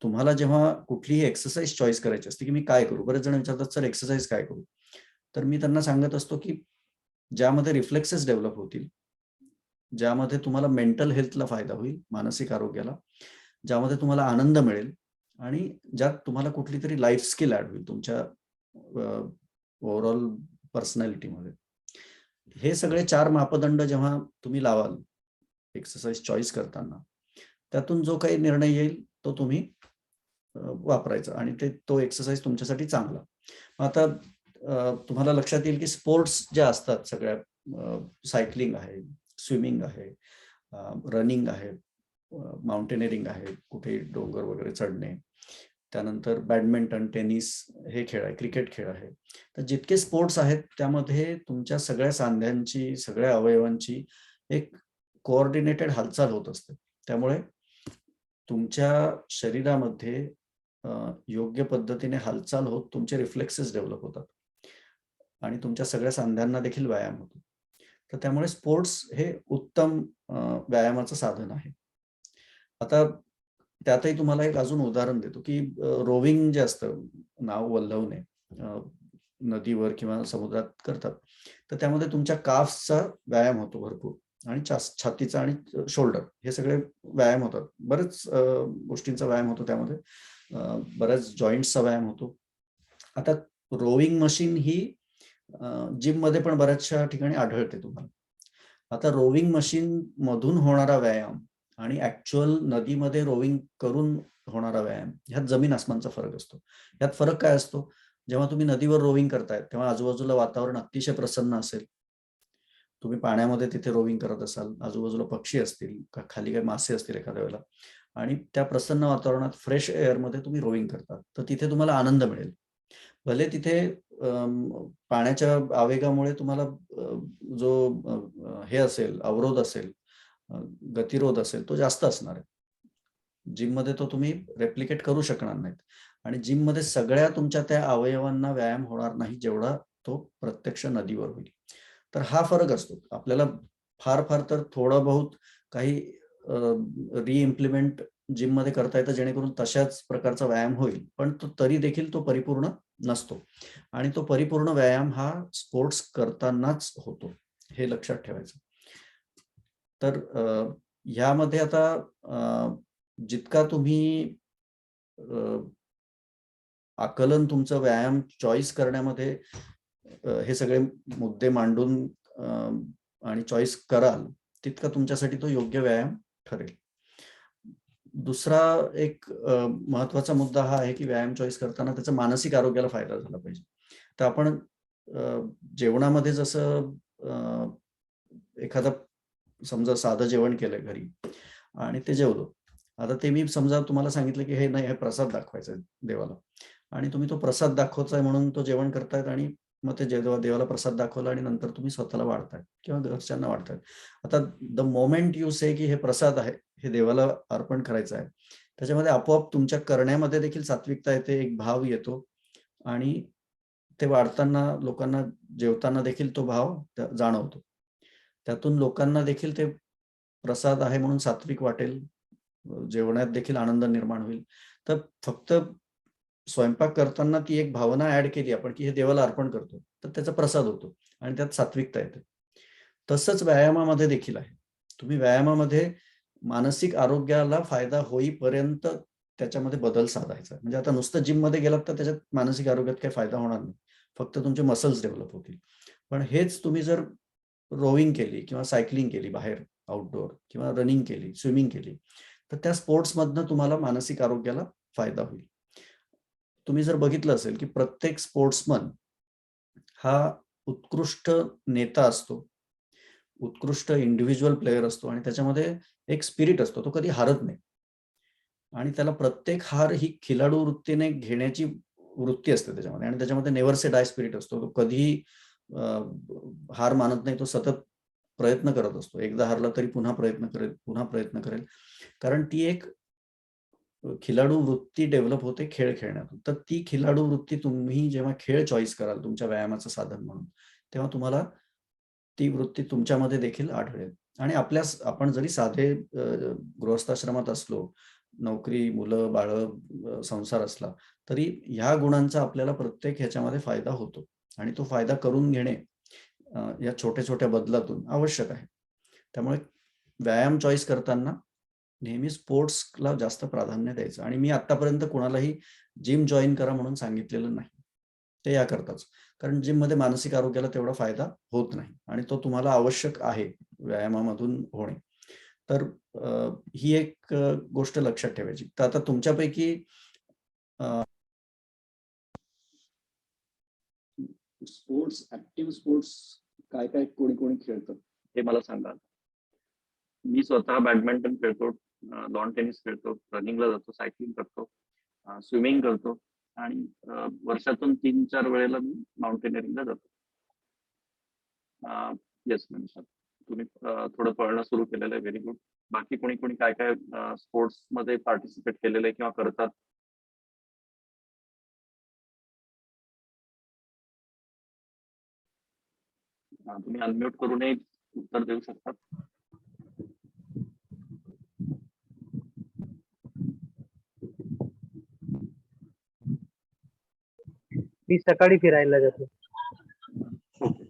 [SPEAKER 1] तुम्हाला जेव्हा कुठलीही एक्सरसाइज चॉईस करायची असते की मी काय करू, बरेच जण विचारतात सर एक्सरसाइज काय करू, तर मी त्यांना सांगत असतो की ज्यामध्ये रिफ्लेक्सेस डेव्हलप होतील, ज्यामध्ये तुम्हाला मेंटल हेल्थला फायदा होईल, मानसिक आरोग्याला, ज्यामध्ये तुम्हाला आनंद मिळेल आणि ज्यात तुम्हाला कुठली तरी लाईफ स्किल ऍड होईल तुमच्या ओव्हरऑल पर्सनॅलिटीमध्ये. हे सगळे 4 मापदंड जेव्हा तुम्ही लावाल एक्सरसाइज चॉईस करताना, त्यातून जो काही निर्णय येईल तो तुम्ही वापरायचा आणि तो एक्सरसाइज तुमच्यासाठी चांगला. आता तुम्हाला लक्षात येईल की स्पोर्ट्स ज्या असतात सगळ्या, सायकलिंग आहे, स्विमिंग आहे, रनिंग आहे, माउंटेनिअरिंग आहे, कुठे डोंगर वगैरे चढणे, त्यानंतर बॅडमिंटन, टेनिस हे खेळ आहे, क्रिकेट खेळ आहे. तर जितके स्पोर्ट्स आहेत त्यामध्ये तुमच्या सगळ्या सांध्यांची, सगळ्या अवयवांची एक कोऑर्डिनेटेड हालचाल होत असते. त्यामुळे तुमच्या शरीरामध्ये योग्य पद्धतीने हालचाल होत तुमचे रिफ्लेक्सेस डेव्हलप होतात आणि तुमच्या सगळ्या सांध्यांना देखील व्यायाम होतो. तर त्यामुळे स्पोर्ट्स हे उत्तम व्यायामाचं साधन आहे. आता त्यातही तुम्हाला एक अजून उदाहरण देतो की रोविंग जे असतं, नाव वल्हवणे, नदीवर किंवा समुद्रात करतात, तर त्यामध्ये तुमच्या काफ्सचा व्यायाम होतो भरपूर आणि छातीचा आणि शोल्डर हे सगळे व्यायाम होतात. बरेच गोष्टींचा व्यायाम होतो त्यामध्ये, बऱ्याच जॉईंट्सचा व्यायाम होतो. आता रोविंग मशीन ही जिम मध्ये पण बऱ्याचशा ठिकाणी आढळते तुम्हाला. आता रोविंग मशीन मधून होणारा व्यायाम आणि ऍक्च्युअल नदीमध्ये रोविंग करून होणारा व्यायाम ह्यात जमीन आसमानचा फरक असतो. ह्यात फरक काय असतो? जेव्हा तुम्ही नदीवर रोविंग करताय तेव्हा आजूबाजूला वातावरण अतिशय प्रसन्न असेल. तुम्ही पाण्यामध्ये तिथे रोविंग करत असाल, आजूबाजूला पक्षी असतील, खाली काही मासे असतील एखाद्या वेळेला, आणि त्या प्रसन्न वातावरणात फ्रेश एअरमध्ये तुम्ही रोविंग करतात, तर तिथे तुम्हाला आनंद मिळेल. भले तिथे पाण्याच्या आवेगामुळे तुम्हाला जो हे असेल, अवरोध असेल, गतिरोध असेल, तो जास्त असणार आहे. जिम मध्ये तो तुम्ही रेप्लिकेट करू शकणार नाहीत. आणि जिम मध्ये सगळ्या तुमच्या त्या अवयवांना व्यायाम होणार नाही जेवढा तो प्रत्यक्ष नदीवर होईल. तर हा फरक असतो. आपल्याला फार फार तर थोडं बहुत काही रिइम्प्लिमेंट जिम मध्ये करता येतं जेणेकरून तशाच प्रकारचा व्यायाम होईल, पण तो तरी देखील तो परिपूर्ण नसतो. आणि तो परिपूर्ण व्यायाम हा स्पोर्ट्स करतानाच होतो, हे लक्षात ठेवायचं. तर ह्यामध्ये आता जितका तुम्ही आकलन तुमचं व्यायाम चॉईस करण्यामध्ये हे सगळे मुद्दे मांडून आणि चॉईस कराल, तितका तुमच्यासाठी तो योग्य व्यायाम ठरेल. दुसरा एक महत्वाचा मुद्दा हा आहे की व्यायाम चॉईस करताना त्याचा मानसिक आरोग्याला फायदा झाला पाहिजे. तर आपण जेवणामध्ये जसं एखादं समजा साधं जेवण केलंय घरी आणि ते जेवलो. आता ते मी समजा तुम्हाला सांगितलं की हे नाही, हे प्रसाद दाखवायचा आहे देवाला, आणि तुम्ही तो प्रसाद दाखवायचा म्हणून तो जेवण करतायत आणि मग ते देवाला प्रसाद दाखवला आणि नंतर तुम्ही स्वतःला वाढताय किंवा घरच्यांना वाढतायत. आता द मोमेंट यू से की हे प्रसाद आहे, हे देवाला अर्पण करायचं आहे, त्याच्यामध्ये आपोआप तुमच्या करण्यामध्ये देखील सात्विकता येते, एक भाव येतो, आणि ते वाढताना लोकांना जेवताना देखील तो भाव जाणवतो. त्यातून लोकांना देखील ते प्रसाद आहे म्हणून सात्विक वाटेल, जेवणात देखील आनंद निर्माण होईल. तर फक्त स्वयंपाक करताना ती एक भावना ऍड केली आपण की हे देवाला अर्पण करतो, तर त्याचा प्रसाद होतो आणि त्यात सात्विकता येते. तसंच व्यायामामध्ये देखील आहे. तुम्ही व्यायामामध्ये मानसिक आरोग्याला फायदा होईपर्यंत त्याच्यामध्ये बदल साधायचा. म्हणजे आता नुसतं जिम मध्ये गेलात तर त्याच्यात मानसिक आरोग्यात काही फायदा होणार नाही, फक्त तुमचे मसल्स डेव्हलप होतील. पण हेच तुम्ही जर रोविंग केली किंवा सायकलिंग केली बाहेर आउटडोअर, किंवा रनिंग केली, स्विमिंग केली, तर त्या स्पोर्ट्समधनं तुम्हाला मानसिक आरोग्याला फायदा होईल. तुम्ही जर बघितलं असेल की प्रत्येक स्पोर्ट्समन हा उत्कृष्ट नेता असतो, उत्कृष्ट इंडिव्हिज्युअल प्लेयर असतो, आणि त्याच्यामध्ये एक स्पिरिट असतो, तो कधी हारत नाही. आणि त्याला प्रत्येक हार ही खिलाडू वृत्तीने घेण्याची वृत्ती असते त्याच्यामध्ये, आणि त्याच्यामध्ये नेव्हर से डाय स्पिरिट असतो. तो कधीही हार मानत नाही, तो सतत प्रयत्न करत असतो. एकदा हारला तरी पुन्हा प्रयत्न करेल, पुन्हा प्रयत्न करेल, कारण ती एक खिलाडू वृत्ती डेव्हलप होते खेळ खेळण्यातून. तर ती खिलाडू वृत्ती तुम्ही जेव्हा खेळ चॉईस कराल तुमच्या व्यायामाचं साधन म्हणून, तेव्हा तुम्हाला ती वृत्ती तुमच्यामध्ये देखील आढळेल. आणि आपण जरी साधे गृहस्थाश्रमात असलो, नोकरी, मुलं, बाळ, संसार असला, तरी ह्या गुणांचा आपल्याला प्रत्येक ह्याच्यामध्ये फायदा होतो, आणि तो फायदा करून घेणे या छोट्या छोट्या बदलातून आवश्यक आहे. त्यामुळे व्यायाम चॉईस करताना नेहमी स्पोर्ट्सला जास्त प्राधान्य द्यायचं. आणि मी आतापर्यंत कोणालाही जिम जॉईन करा म्हणून सांगितलेलं नाही, ते याकरताच, कारण जिम मध्ये मानसिक आरोग्याला तेवढा फायदा होत नाही, आणि तो तुम्हाला आवश्यक आहे व्यायामामधून होणे. तर ही एक गोष्ट लक्षात ठेवायची. तर आता तुमच्यापैकी स्पोर्ट्स, ऍक्टिव्ह स्पोर्ट्स काय काय कोणी कोणी खेळतात हे मला सांगा.
[SPEAKER 3] मी स्वतः बॅडमिंटन खेळतो, लॉन टेनिस खेळतो, रनिंगला जातो, सायकलिंग करतो, स्विमिंग करतो, आणि वर्षातून 3-4 वेळेला मी माउंटेनिअरिंगला जातो. येस मॅम, तुम्ही थोडं पळणं सुरू केलेलं आहे, व्हेरी गुड. बाकी कोणी कोणी काय काय स्पोर्ट्स मध्ये पार्टिसिपेट केलेलं आहे किंवा करतात? तुम्ही अनम्यूट करूनही उत्तर देऊ शकता.
[SPEAKER 4] मी सकाळी फिरायला जातो.
[SPEAKER 3] Okay,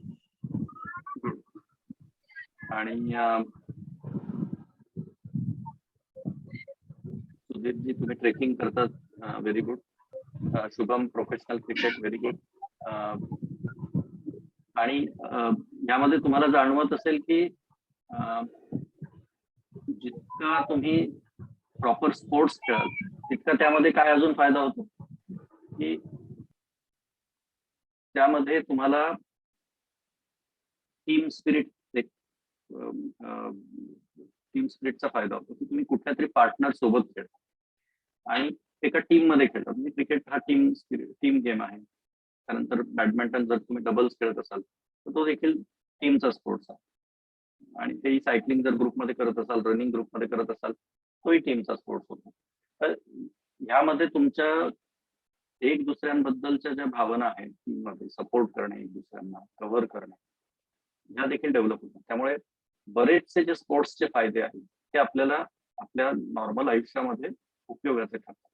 [SPEAKER 3] good. आणि सुधीरजी, तुम्ही ट्रेकिंग करतात, very good. Shubham professional cricket very good. आणि यामध्ये तुम्हाला जाणवत असेल की जितका तुम्ही प्रॉपर स्पोर्ट्स खेळाल तितका त्यामध्ये काय अजून फायदा होतो की त्यामध्ये तुम्हाला टीम स्पिरिटचा फायदा होतो की तुम्ही कुठल्या तरी पार्टनर सोबत खेळता आणि एका टीम मध्ये खेळता. म्हणजे क्रिकेट हा टीम गेम आहे. त्यानंतर बॅडमिंटन जर तुम्ही डबल्स खेळत असाल तर तो देखील टीमचा स्पोर्ट्स आहे. आणि तेही सायकलिंग जर ग्रुपमध्ये करत असाल, रनिंग ग्रुपमध्ये करत असाल, तोही टीमचा स्पोर्ट्स होतो. तर ह्यामध्ये तुमच्या एक दुसऱ्यांबद्दलच्या ज्या भावना आहेत टीममध्ये, सपोर्ट करणे, एक दुसऱ्यांना कव्हर करणे, ह्या देखील डेव्हलप होतात. त्यामुळे बरेचसे जे स्पोर्ट्सचे फायदे आहेत ते आपल्याला आपल्या नॉर्मल आयुष्यामध्ये उपयोगाचे ठरतात.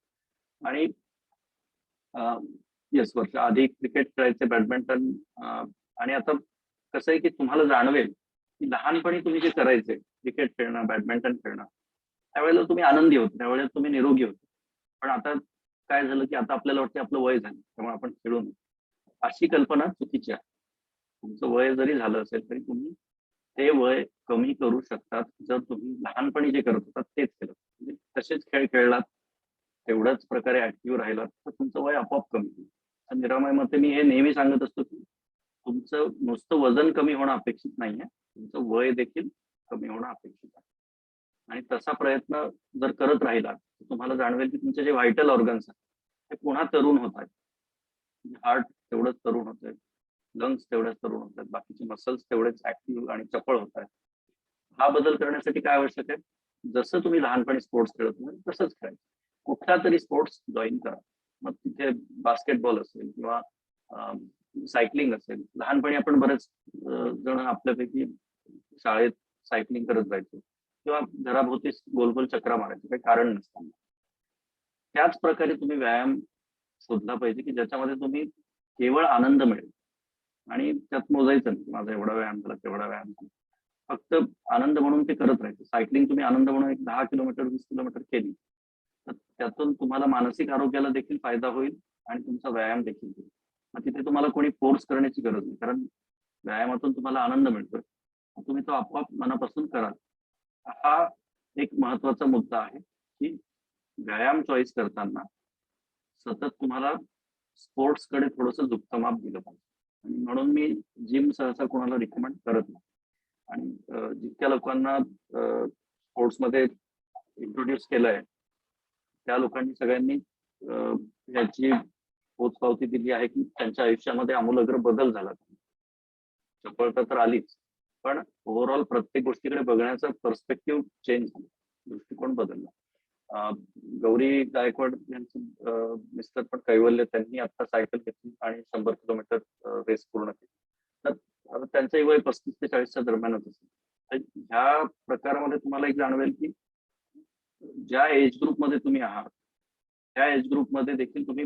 [SPEAKER 3] आणि येस, वर्ष आधी क्रिकेट खेळायचे, बॅडमिंटन, आणि आता कसं आहे की तुम्हाला जाणवेल की लहानपणी तुम्ही जे करायचे क्रिकेट खेळणं, बॅडमिंटन खेळणं, त्यावेळेला तुम्ही आनंदी होते, त्यावेळेला तुम्ही निरोगी होते. पण आता काय झालं की आता आपल्याला वाटतं आपलं वय झालं त्यामुळे आपण खेळू नये. अशी कल्पना चुकीची आहे. तुमचं वय जरी झालं असेल तरी तुम्ही ते वय कमी करू शकतात जर तुम्ही लहानपणी जे करत होतात तेच केलं. म्हणजे तसेच खेळ खेळलात, तेवढ्याच प्रकारे ऍक्टिव्ह राहिलात तर तुमचं वय आपोआप कमी होईल. निरामय मते मी हे नेहमी सांगत असतो की तुमचं नुसतं वजन कमी होणं अपेक्षित नाहीये, तुमचं वय देखील कमी होणं अपेक्षित आहे. आणि तसा प्रयत्न जर करत राहिला तर तुम्हाला जाणवेल की तुमचे जे व्हायटल ऑर्गन्स आहेत ते पुन्हा तरुण होत आहेत. हार्ट तेवढंच तरुण होत आहे, लंग्स तेवढ्याच तरुण होत आहेत, बाकीचे मसल्स तेवढेच ऍक्टिव्ह आणि चपळ होत आहेत. हा बदल करण्यासाठी काय आवश्यक आहे? जसं तुम्ही लहानपणी स्पोर्ट्स खेळत होते तसंच खेळायचं. कुठला तरी स्पोर्ट्स जॉईन करा. मग तिथे बास्केटबॉल असेल किंवा सायकलिंग असेल. लहानपणी आपण बरेच जण आपल्यापैकी शाळेत सायकलिंग करत जायचो किंवा घराभोवती गोल गोल चक्रा मारायचं, काही कारण नसताना. त्याच प्रकारे तुम्ही व्यायाम शोधला पाहिजे की ज्याच्यामध्ये तुम्ही केवळ आनंद मिळेल आणि त्यात मोजायचं नाही माझा एवढा व्यायाम झाला, तेवढा व्यायाम झाला. फक्त आनंद म्हणून ते करत राहायचं. सायकलिंग तुम्ही आनंद म्हणून एक 10 किलोमीटर 20 किलोमीटर केली तर त्यातून तुम्हाला मानसिक आरोग्याला देखील फायदा होईल आणि तुमचा व्यायाम देखील होईल. मग तिथे तुम्हाला कोणी फोर्स करण्याची गरज नाही, कारण व्यायामातून तुम्हाला आनंद मिळतोय, तुम्ही तो आपोआप मनापासून कराल. हा एक महत्वाचा मुद्दा आहे की व्यायाम चॉईस करताना सतत तुम्हाला स्पोर्ट्स कडे थोडंसं झुकतं माप दिलं पाहिजे. आणि म्हणून मी जिम सहसा कोणाला रिकमेंड करत नाही. आणि जितक्या लोकांना स्पोर्ट्समध्ये इंट्रोड्यूस केलंय त्या लोकांनी सगळ्यांनी याची पोचपावती दिली आहे की त्यांच्या आयुष्यामध्ये आमूलाग्र बदल झाला. चपळता तर आलीच, पण ओव्हरऑल प्रत्येक गोष्टीकडे बघण्याचा पर्स्पेक्टिव्ह चेंज झाला, दृष्टिकोन बदलला. गौरी गायकवाड यांचं मिस्टर पण कैवल्य, त्यांनी आता सायकल घेतली आणि 100 किलोमीटर रेस पूर्ण केली. तर त्यांचंही वय 35 ते 40च्या दरम्यानच असेल. तर ह्या प्रकारामध्ये तुम्हाला एक जाणवेल की ज्या एज ग्रुपमध्ये तुम्ही आहात त्या एज ग्रुपमध्ये देखील तुम्ही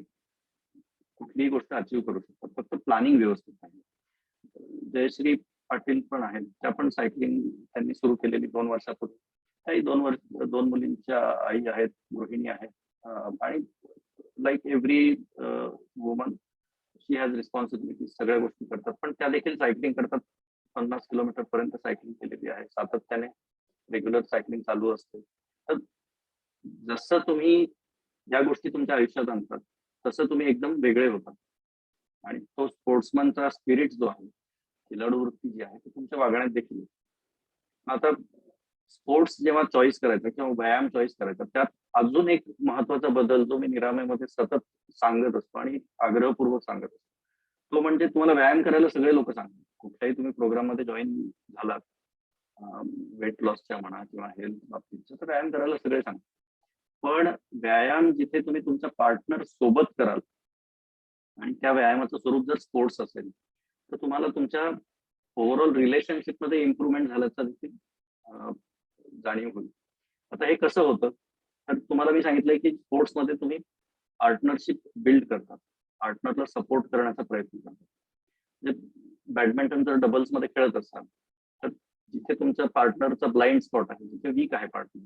[SPEAKER 3] कुठलीही गोष्ट अचीव्ह करू शकता, फक्त प्लॅनिंग व्यवस्थित पाहिजे. जयश्री पाटील पण आहेत, त्या पण सायकलिंग त्यांनी सुरू केलेली 2 वर्षापूर्वी. काही 2 मुलींच्या आई आहेत, गृहिणी आहेत. आणि like every woman she has responsibility, सगळ्या गोष्टी करतात, पण त्या देखील सायकलिंग करतात. 50 किलोमीटर पर्यंत सायकलिंग केलेली आहे, सातत्याने रेग्युलर सायकलिंग चालू असते. तर जसं तुम्ही या गोष्टी तुमच्या आयुष्यात आणतात तसं तुम्ही एकदम वेगळे होतात. आणि तो स्पोर्ट्समनचा स्पिरिट जो आहे, खिलाडू वृत्ती जी आहे ती तुमच्या वागण्यात देखील येते. आता स्पोर्ट्स जेव्हा चॉईस करायचा किंवा व्यायाम चॉईस करायचा, त्यात अजून एक महत्वाचा बदल जो मी निरामयमध्ये सतत सांगत असतो आणि आग्रहपूर्वक सांगत असतो, तो म्हणजे तुम्हाला व्यायाम करायला सगळे लोक सांगतात. कुठल्याही तुम्ही प्रोग्राम मध्ये जॉईन झालात, वेट लॉसच्या म्हणा किंवा हेल्थ बाबतीत, तर व्यायाम करायला सगळे सांगतात. पण व्यायाम जिथे तुम्ही तुमच्या पार्टनर सोबत कराल आणि त्या व्यायामाचं स्वरूप जर स्पोर्ट्स असेल तर तुम्हाला तुमच्या ओव्हरऑल रिलेशनशिप मध्ये इम्प्रुव्हमेंट झाल्याचा देखील जाणीव होईल. आता हे कसं होतं, तर तुम्हाला मी सांगितलंय की स्पोर्ट्समध्ये तुम्ही पार्टनरशिप बिल्ड करतात, पार्टनरला सपोर्ट करण्याचा प्रयत्न करतात. म्हणजे बॅडमिंटन जर डबल्स मध्ये खेळत असाल तर जिथे तुमच्या पार्टनरचा ब्लाइंड स्पॉट आहे, जिथे वीक आहे पार्टनर,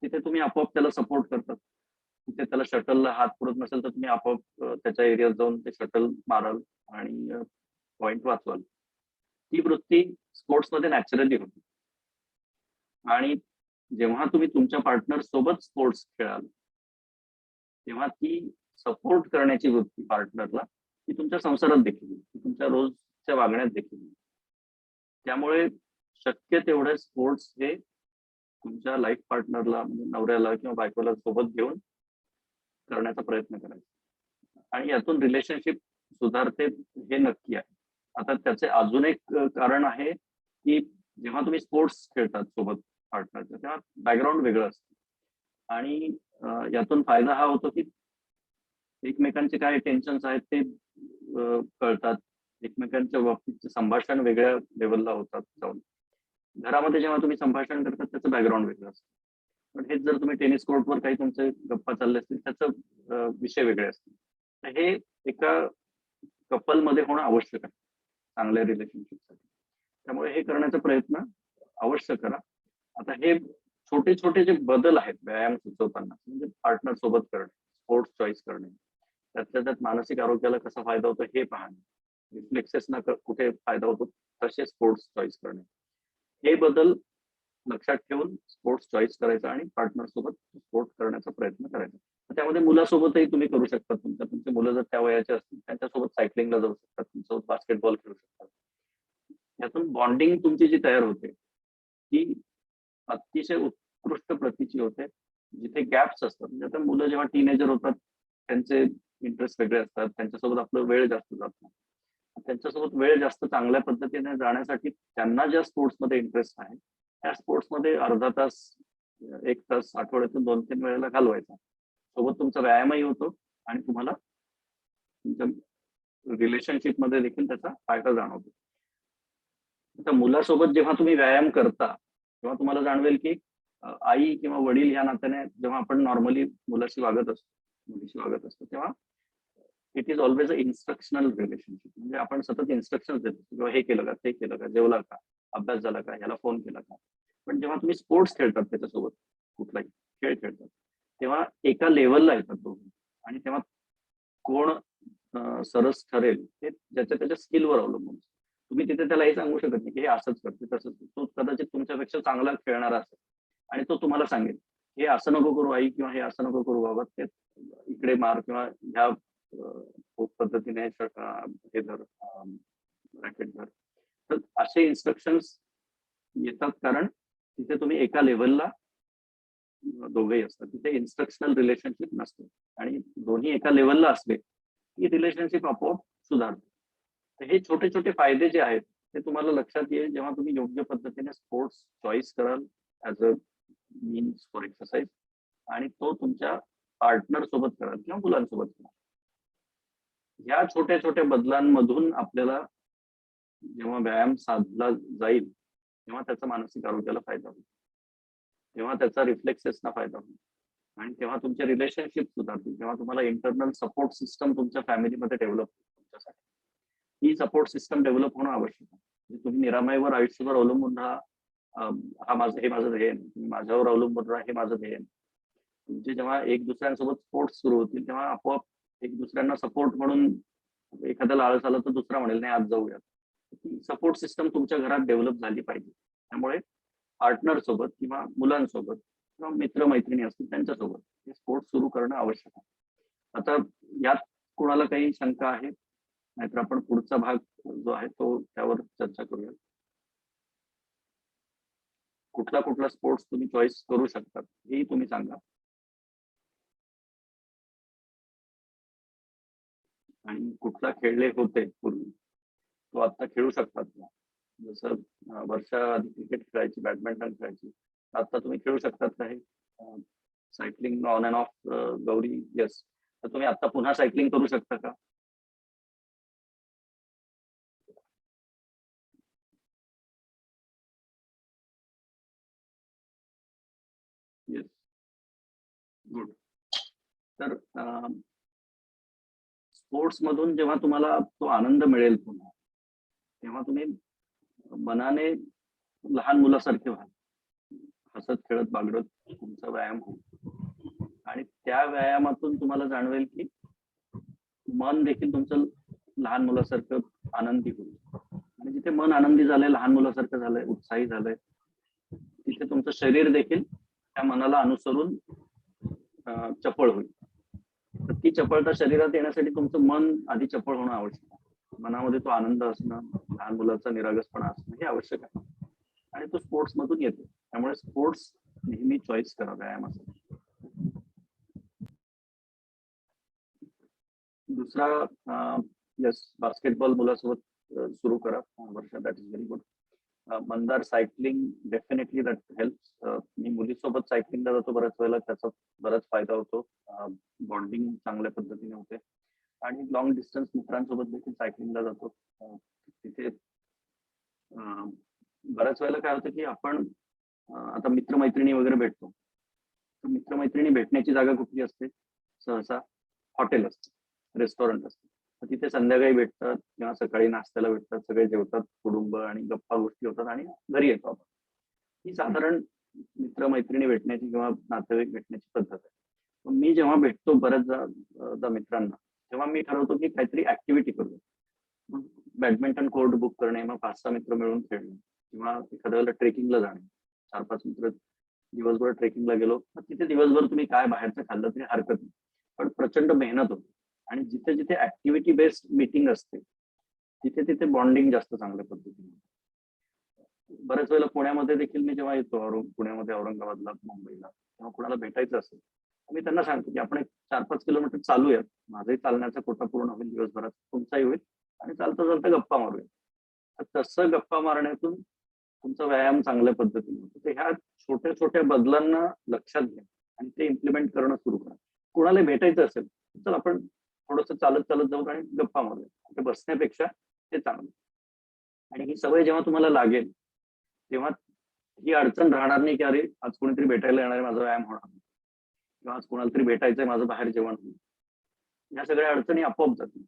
[SPEAKER 3] तिथे तुम्ही आपोआप त्याला सपोर्ट करतात. तिथे त्याला शटलला हात पुरत नसेल तर तुम्ही आपोआप त्याच्या एरियात जाऊन ते शटल माराल आणि पॉइंट वाचवाल. ती वृत्ती स्पोर्ट्समध्ये नॅचरली होती. आणि जेव्हा तुम्ही तुमच्या पार्टनर सोबत स्पोर्ट्स खेळाल तेव्हा ती सपोर्ट करण्याची वृत्ती पार्टनरला ती तुमच्या संसारात देखील येईल, ती तुमच्या रोजच्या वागण्यात देखील येईल. त्यामुळे शक्य तेवढे स्पोर्ट्स हे तुमच्या लाईफ पार्टनरला म्हणजे नवऱ्याला किंवा बायकोला सोबत घेऊन करण्याचा प्रयत्न करायचा आणि यातून रिलेशनशिप सुधारते हे नक्की आहे. आता त्याचे अजून एक कारण आहे की जेव्हा तुम्ही स्पोर्ट्स खेळतात सोबत पार्टनरच्या तेव्हा बॅकग्राऊंड वेगळं असतं आणि यातून फायदा हा होतो की एकमेकांचे काय टेन्शन्स आहेत ते कळतात. एकमेकांच्या बाबतीत संभाषण वेगळ्या लेवलला होतात जाऊन. घरामध्ये जेव्हा तुम्ही संभाषण करतात त्याचं बॅकग्राऊंड वेगळं असतं. पण हेच जर तुम्ही टेनिस कोर्टवर काही तुमचे गप्पा चालले असतील त्याचं विषय वेगळे असतील. तर हे एका कपलमध्ये होणं आवश्यक आहे चांगल्या रिलेशनशिपसाठी. त्यामुळे हे करण्याचा प्रयत्न अवश्य करा. आता हे छोटे छोटे जे बदल आहेत व्यायाम सुचवताना म्हणजे पार्टनर सोबत करणे, स्पोर्ट्स चॉईस करणे, त्यातल्या त्यात मानसिक आरोग्याला कसा फायदा होतो हे पाहणे, रिफ्लेक्सेसना कुठे फायदा होतो तसे स्पोर्ट्स चॉईस करणे, हे बदल लक्षात ठेवून स्पोर्ट्स चॉईस करायचा आणि पार्टनर सोबत स्पोर्ट करण्याचा प्रयत्न करायचा. त्यामध्ये मुलासोबतही तुम्ही करू शकता. तुमचे मुलं जर त्या वयाचे असतील त्यांच्यासोबत सायकलिंगला जाऊ शकतात, तुमच्यासोबत बास्केटबॉल खेळू शकतात. यातून बॉन्डिंग तुमची जी तयार होते ती अतिशय उत्कृष्ट प्रतीची होते. जिथे गॅप्स असतात म्हणजे आता मुलं जेव्हा टीनेजर होतात त्यांचे इंटरेस्ट वेगळे असतात, त्यांच्यासोबत आपला वेळ जास्त जात नाही. त्यांच्यासोबत वेळ जास्त चांगल्या पद्धतीने जाण्यासाठी त्यांना ज्या स्पोर्ट्समध्ये इंटरेस्ट आहे त्या स्पोर्ट्समध्ये अर्धा तास 1 तास आठवड्यातून 2-3 वेळेला घालवायचा. सोबत तुमचा व्यायामही होतो आणि तुम्हाला तुमच्या रिलेशनशिपमध्ये देखील त्याचा फायदा जाणवतो. आता मुलासोबत जेव्हा तुम्ही व्यायाम करता तेव्हा तुम्हाला जाणवेल की आई किंवा वडील या नात्याने जेव्हा आपण नॉर्मली मुलीशी वागत असतो तेव्हा it is always a instructional relationship. म्हणजे आपण सतत इन्स्ट्रक्शन देतो किंवा हे केलं का, ते केलं का, जेवला का, अभ्यास झाला का, ह्याला फोन केला का. पण जेव्हा तुम्ही स्पोर्ट्स खेळतात त्याच्यासोबत कुठलाही खेळ खेळतात तेव्हा एका लेवलला येतात दोघे आणि तेव्हा कोण सरस ठरेल हे ज्याच्या त्याच्या स्किलवर अवलंबून. तुम्ही तिथे त्याला हे सांगू शकत नाही की हे असंच करते तसंच. तो कदाचित तुमच्यापेक्षा चांगला खेळणारा असेल आणि तो तुम्हाला सांगेल हे असं नको करू आई किंवा हे असं नको करू बाबा, ते इकडे मार किंवा ह्या पद्धतीने हे धर रॅकेट धर. तर असे इन्स्ट्रक्शन्स येतात कारण तिथे तुम्ही एका लेवलला दोघेही असतात. तिथे इन्स्ट्रक्शनल रिलेशनशिप नसते आणि दोन्ही एका लेवलला असले की रिलेशनशिप आपोआप सुधारते. तर हे छोटे छोटे फायदे जे आहेत ते तुम्हाला लक्षात येईल जेव्हा तुम्ही योग्य पद्धतीने स्पोर्ट्स चॉईस कराल as a means for exercise आणि तो तुमच्या पार्टनर सोबत कराल किंवा मुलांसोबत कराल. या छोट्या छोट्या बदलांमधून आपल्याला जेव्हा व्यायाम साधला जाईल तेव्हा त्याचा मानसिक आरोग्याला फायदा होईल, तेव्हा त्याचा रिफ्लेक्सेसना फायदा होईल आणि तेव्हा तुमचे रिलेशनशिप सुधारतील. तेव्हा तुम्हाला इंटरनल सपोर्ट सिस्टम तुमच्या फॅमिलीमध्ये डेव्हलप होईल. तुमच्यासाठी ही सपोर्ट सिस्टम डेव्हलप होणं आवश्यक आहे. म्हणजे तुम्ही निरामयवर आयुष्यभर अवलंबून राहा हे माझं ध्येय, तुम्ही माझ्यावर अवलंबून राहा हे माझं ध्येय. तुमचे जेव्हा एक दुसऱ्यांसोबत स्पोर्ट्स सुरू होतील तेव्हा आपोआप एक दुसऱ्यांना सपोर्ट म्हणून एखाद्याला आळस आला तर दुसरा म्हणेल नाही आज जाऊया. सपोर्ट सिस्टम तुमच्या घरात डेव्हलप झाली पाहिजे. त्यामुळे पार्टनर सोबत किंवा मुलांसोबत किंवा मित्रमैत्रिणी असतील त्यांच्यासोबत हे स्पोर्ट्स सुरू करणं आवश्यक आहे. आता यात कोणाला काही शंका आहे नाहीतर आपण पुढचा भाग जो आहे तो त्यावर चर्चा करूया. कुठला कुठला स्पोर्ट्स तुम्ही चॉईस करू शकतात हेही तुम्ही सांगा आणि कुठला खेळले होते पूर्वी तो आता खेळू शकतात. जसं वर्षा आधी क्रिकेट खेळायची, बॅडमिंटन खेळायची, आता तुम्ही खेळू शकतात का हे cycling on and of Gauri? Yes. तर तुम्ही आता पुन्हा सायकलिंग करू शकता का? येस. गुड. तर स्पोर्ट्स मधून जेव्हा तुम्हाला तो आनंद मिळेल पुन्हा तेव्हा तुम्ही मनाने लहान मुलासारखे व्हाल. हसत खेळत बागडत तुमचा व्यायाम होईल आणि त्या व्यायामातून तुम्हाला जाणवेल की मन देखील तुमचं लहान मुलासारखं आनंदी होईल. आणि जिथे मन आनंदी झालंय, लहान मुलासारखं झालंय, उत्साही झालंय, तिथे तुमचं शरीर देखील त्या मनाला अनुसरून चपळ होईल. तर ती चपळता शरीरात येण्यासाठी तुमचं मन आधी चपळ होणं आवश्यक आहे. मनामध्ये तो आनंद असणं, लहान मुलाचा निरागसपणा असणं हे आवश्यक आहे. आणि तो स्पोर्ट्स मधून येतो. त्यामुळे स्पोर्ट्स नेहमी चॉईस करा व्यायामासाठी. दुसरा यस, बास्केटबॉल मुलासोबत सुरू करा Varsha. That is very good. Mandar, cycling definitely that helps. मी मुलीसोबत सायकलिंगला जातो बऱ्याच वेळेला, त्याचा बराच फायदा होतो. बॉन्डिंग चांगल्या पद्धतीने होते. आणि लॉंग डिस्टन्स मित्रांसोबत देखील सायकलिंगला जातो. तिथे बऱ्याच वेळेला काय होतं की आपण आता मित्रमैत्रिणी वगैरे भेटतो. तर मित्रमैत्रिणी भेटण्याची जागा कुठली असते? सहसा हॉटेल असते, रेस्टॉरंट असते. तर तिथे संध्याकाळी भेटतात किंवा सकाळी नाश्त्याला भेटतात, सगळे जेवतात कुटुंब आणि गप्पा गोष्टी होतात आणि घरी येतो आपण. ही साधारण मित्रमैत्रिणी भेटण्याची किंवा नातेवाईक भेटण्याची पद्धत आहे. पण मी जेव्हा भेटतो बऱ्याचदा मित्रांना, तेव्हा मी ठरवतो की काहीतरी ऍक्टिव्हिटी करू. मग बॅडमिंटन कोर्ट बुक करणे, मग 5-6 मित्र मिळून खेळणे किंवा एखाद्या वेळेला ट्रेकिंगला जाणे. 4-5 मित्र दिवसभर ट्रेकिंगला गेलो, मग तिथे दिवसभर तुम्ही काय बाहेरचं खाल्लं तरी हरकत नाही, पण प्रचंड मेहनत होते. आणि जिथे जिथे ऍक्टिव्हिटी बेस्ड मीटिंग असते तिथे तिथे बॉन्डिंग जास्त चांगल्या पद्धतीने. बऱ्याच वेळेला पुण्यामध्ये देखील मी जेव्हा येतो, पुण्यामध्ये, औरंगाबादला, मुंबईला, तेव्हा कुणाला भेटायचं असेल मी त्यांना सांगतो की आपण एक 4-5 किलोमीटर चालूयात. माझाही चालण्याचा कोटा पूर्ण होईल दिवसभरात, तुमचाही होईल आणि चालता चालता गप्पा मारूया. तर तसं गप्पा मारण्यातून तुमचा व्यायाम चांगल्या पद्धतीने होतो. तर ह्या छोट्या छोट्या बदलांना लक्षात घ्या आणि ते इम्प्लिमेंट करणं सुरू करा. कुणाला भेटायचं असेल तर आपण थोडंसं चालत चालत जाऊ आणि गप्पा मारूया. ते बसण्यापेक्षा ते चांगलं. आणि ही सवय जेव्हा तुम्हाला लागेल तेव्हा ही अडचण राहणार नाही की अरे आज कोणीतरी भेटायला येणार आहे, माझा व्यायाम होणार नाही, किंवा आज कोणाला तरी भेटायचंय, माझं बाहेर जेवण होईल. या सगळ्या अडचणी आपोआप जातील.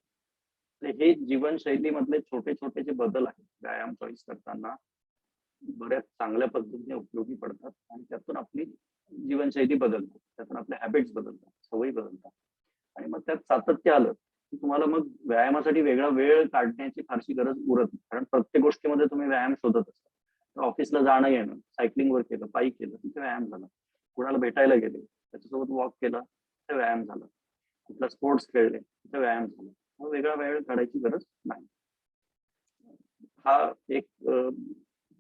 [SPEAKER 3] तर हे जीवनशैलीमधले छोटे छोटे जे बदल आहेत व्यायाम चॉईस करताना बऱ्याच चांगल्या पद्धतीने उपयोगी पडतात आणि त्यातून आपली जीवनशैली बदलते, त्यातून आपल्या हॅबिट्स बदलतात, सवयी बदलतात. आणि मग त्यात सातत्य आलं की तुम्हाला मग व्यायामासाठी वेगळा वेळ काढण्याची फारशी गरज उरत नाही. कारण प्रत्येक गोष्टीमध्ये तुम्ही व्यायाम शोधत असता. ऑफिसला जाणं येणं, सायकलिंगवर केलं, पायी केलं, तिथे व्यायाम झाला. कुणाला भेटायला गेले, त्याच्यासोबत वॉक केला, तिथे व्यायाम झाला. कुठला स्पोर्ट्स खेळले, तिथे व्यायाम झाला. मग वेगळा वेळ काढायची गरज नाही. हा एक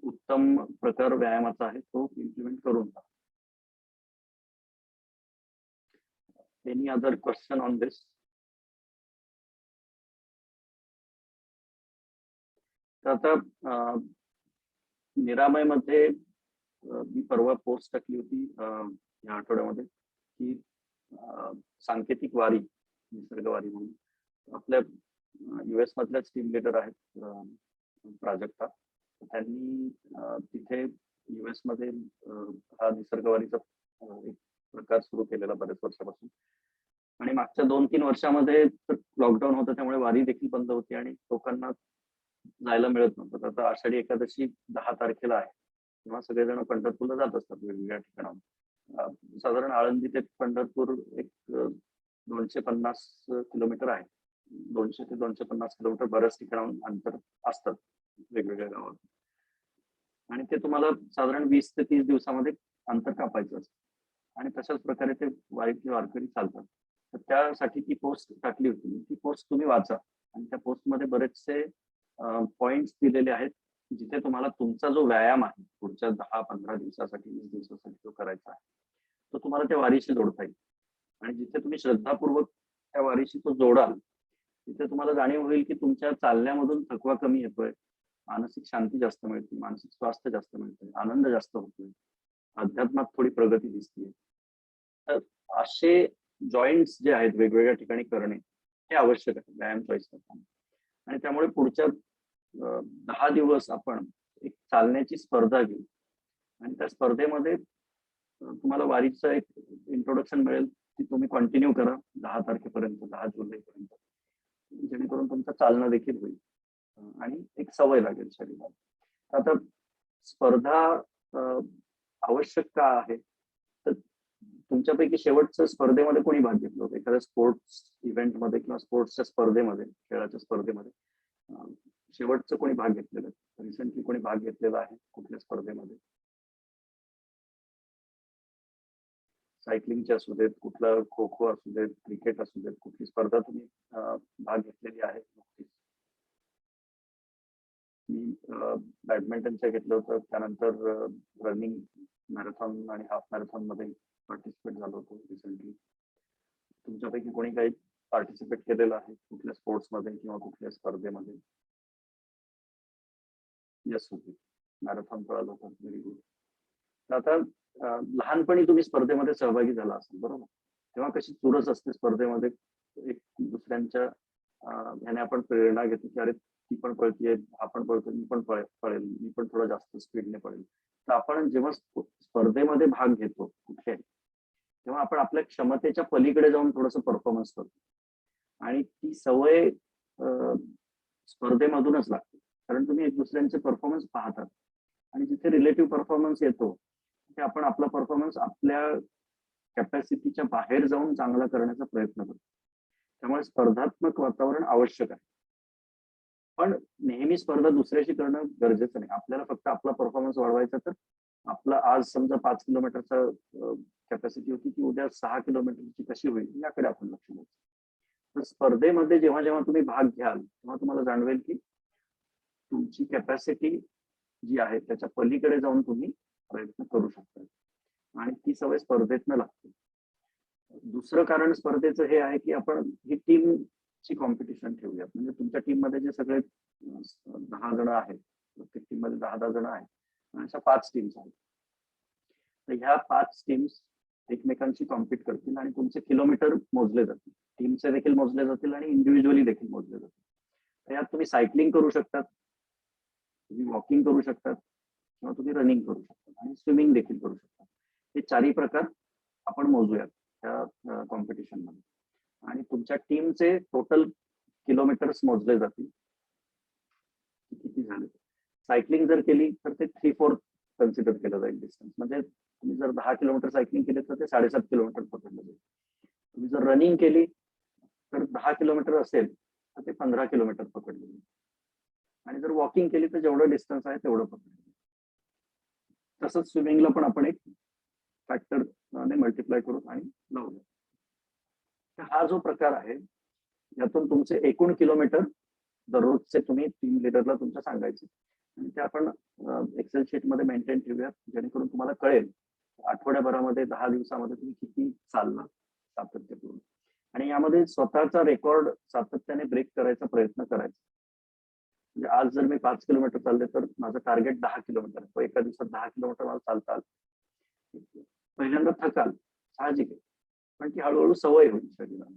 [SPEAKER 3] उत्तम प्रकार व्यायामाचा आहे, तो इम्प्लिमेंट करून पहा. एनी अदर क्वेश्चन ऑन दिस? तर आता निरामयमध्ये मी परवा पोस्ट टाकली होती या आठवड्यामध्ये की सांकेतिक वारी, निसर्ग वारी म्हणून आपल्या US मधल्याच टीम लीडर आहेत प्राजक्ता. त्यांनी तिथे US मध्ये हा निसर्ग वारीचा एक प्रकार सुरू केलेला बऱ्याच वर्षापासून. आणि मागच्या 2-3 वर्षामध्ये लॉकडाऊन होतं, त्यामुळे वारी देखील बंद होती आणि लोकांना जायला मिळत नव्हतं. तर आता आषाढी एकादशी 10 तारखेला आहे, तेव्हा सगळेजण पंढरपूरला जात असतात वेगवेगळ्या ठिकाणाहून. साधारण आळंदी ते पंढरपूर एक 250 किलोमीटर आहे. 200 ते 250 किलोमीटर बऱ्याच ठिकाणाहून अंतर असतात वेगवेगळ्या गावात. आणि ते तुम्हाला साधारण 20 ते 30 दिवसामध्ये अंतर कापायचं असतं. आणि तशाच प्रकारे ते वारीतले वारकरी चालतात. तर त्यासाठी ती पोस्ट टाकली होती. ती पोस्ट तुम्ही वाचा आणि त्या पोस्टमध्ये बरेचसे पॉइंट्स दिलेले आहेत जिथे तुम्हाला तुमचा जो व्यायाम आहे पुढच्या 10-15 दिवसासाठी, 20 दिवसासाठी जो करायचा आहे तो तुम्हाला त्या वारीशी जोडता येईल. आणि जिथे तुम्ही श्रद्धापूर्वक त्या वारीशी तो जोडाल तिथे तुम्हाला जाणीव होईल की तुमच्या चालण्यामधून थकवा कमी येतोय, मानसिक शांती जास्त मिळते, मानसिक स्वास्थ्य जास्त मिळतंय, आनंद जास्त होतोय, अध्यात्मात थोडी प्रगती दिसते. तर असे जॉईंट्स जे आहेत वेगवेगळ्या ठिकाणी करणे हे आवश्यक आहे व्यायाम चॉईस करताना. आणि त्यामुळे पुढच्या 10 दिवस आपण एक चालण्याची स्पर्धा घेऊ आणि त्या स्पर्धेमध्ये तुम्हाला वारीचं एक इंट्रोडक्शन मिळेल की तुम्ही कंटिन्यू करा 10 तारखेपर्यंत, 10 जुलैपर्यंत, जेणेकरून तुमचं चालणं देखील होईल आणि एक सवय लागेल शरीराला. आता स्पर्धा आवश्यक का आहे? तर तुमच्यापैकी शेवटच्या स्पर्धेमध्ये कोणी भाग घेतला होता एखाद्या स्पोर्ट्स इव्हेंटमध्ये किंवा स्पोर्ट्सच्या स्पर्धेमध्ये, खेळाच्या स्पर्धेमध्ये शेवटचं कोणी भाग घेतलेला आहे? रिसेंटली कोणी भाग घेतलेला आहे कुठल्या स्पर्धेमध्ये? सायकलिंगचे असू देत, कुठला खो खो असू देत, क्रिकेट असू देत, कुठली स्पर्धा तुम्ही भाग घेतलेली आहे? मी बॅडमिंटनच्या घेतलं होतं, त्यानंतर रनिंग, मॅरेथॉन आणि हाफ मॅरेथॉन मध्ये पार्टिसिपेट झालो होतो रिसेंटली. तुमच्यापैकी कोणी काही पार्टिसिपेट केलेलं आहे कुठल्या स्पोर्ट्समध्ये किंवा कुठल्या स्पर्धेमध्ये? यस, होते मॅरेथॉन पळालो होतं. Very good. आता लहानपणी तुम्ही स्पर्धेमध्ये सहभागी झाला असेल, बरोबर? तेव्हा कशी चुरस असते स्पर्धेमध्ये, एक दुसऱ्यांच्या ह्याने आपण प्रेरणा घेतो की अरे ती पण पळतीये, आपण पळतो, मी पण पळेल, मी पण थोडा जास्त स्पीडने पळेल. तर आपण जेव्हा स्पर्धेमध्ये भाग घेतो कुठे, तेव्हा आपण आपल्या क्षमतेच्या पलीकडे जाऊन थोडंसं परफॉर्मन्स करतो आणि ती सवय स्पर्धेमधूनच लागते. कारण तुम्ही एक दुसऱ्यांचे परफॉर्मन्स पाहतात आणि जिथे रिलेटिव्ह परफॉर्मन्स येतो ते आपण आपला परफॉर्मन्स आपल्या कॅपॅसिटीच्या बाहेर जाऊन चांगला करण्याचा प्रयत्न करतो. त्यामुळे स्पर्धात्मक वातावरण आवश्यक आहे, पण नेहमी स्पर्धा दुसऱ्याशी करणं गरजेचं नाही. आपल्याला फक्त आपला परफॉर्मन्स वाढवायचा, तर आपला आज समजा 5 किलोमीटरचा कॅपॅसिटी होती, ती उद्या 6 किलोमीटरची कशी होईल याकडे आपण लक्ष द्यायचं. तर स्पर्धेमध्ये जेव्हा जेव्हा तुम्ही भाग घ्याल तेव्हा तुम्हाला जाणवेल की तुमची कॅपॅसिटी जी आहे त्याच्या पलीकडे जाऊन तुम्ही प्रयत्न करू शकता आणि ती सवय स्पर्धेतनं लागते. दुसरं कारण स्पर्धेचं हे आहे की आपण ही टीमची कॉम्पिटिशन ठेवूयात. म्हणजे तुमच्या टीम मध्ये जे सगळे 10 जण आहेत, प्रत्येक टीम मध्ये 10-10 जण आहेत आणि अशा 5 टीम्स आहेत. तर ह्या 5 टीम्स एकमेकांशी कॉम्पिट करतील आणि तुमचे किलोमीटर मोजले जातील. टीमचे देखील मोजले जातील आणि इंडिव्हिज्युअली देखील मोजले जातील. तर यात तुम्ही सायकलिंग करू शकतात, तुम्ही वॉकिंग करू शकतात किंवा तुम्ही रनिंग करू शकतात आणि स्विमिंग देखील करू शकतात. हे चारही प्रकार आपण मोजूयात त्या कॉम्पिटिशन मध्ये आणि तुमच्या टीमचे टोटल किलोमीटर्स मोजले जातील, किती झाले. सायकलिंग जर केली तर ते 3/4 कन्सिडर केलं जाईल डिस्टन्स. म्हणजे तुम्ही जर 10 किलोमीटर सायकलिंग केले तर ते 7.5 किलोमीटर पकडलं जाईल. तुम्ही जर रनिंग केली तर 10 किलोमीटर असेल तर ते 15 किलोमीटर पकडलं जाईल आणि जर वॉकिंग केली तर जेवढं डिस्टन्स आहे तेवढं पकडलं जाईल. तसंच स्विमिंगला पण आपण एक फॅक्टर मल्टिप्लाय करू आणि लावूया. तर हा जो प्रकार आहे यातून तुमचे एकूण किलोमीटर दररोजचे तुम्ही टीम लिडरला तुमच्या सांगायचे आणि ते आपण एक्सेल शीट मध्ये मेंटेन ठेवूयात, जेणेकरून तुम्हाला कळेल आठवड्याभरामध्ये 10 दिवसामध्ये तुम्ही किती चालला सातत्यपूर्ण. आणि यामध्ये स्वतःचा रेकॉर्ड सातत्याने ब्रेक करायचा प्रयत्न करायचा. म्हणजे आज जर मी 5 किलोमीटर चालले तर माझं टार्गेट 10 किलोमीटर. तो एका दिवसात 10 किलोमीटर मला चालता आलं. पहिल्यांदा थकाल, साहजिक आहे, पण ती हळूहळू सवय होईल शरीराला.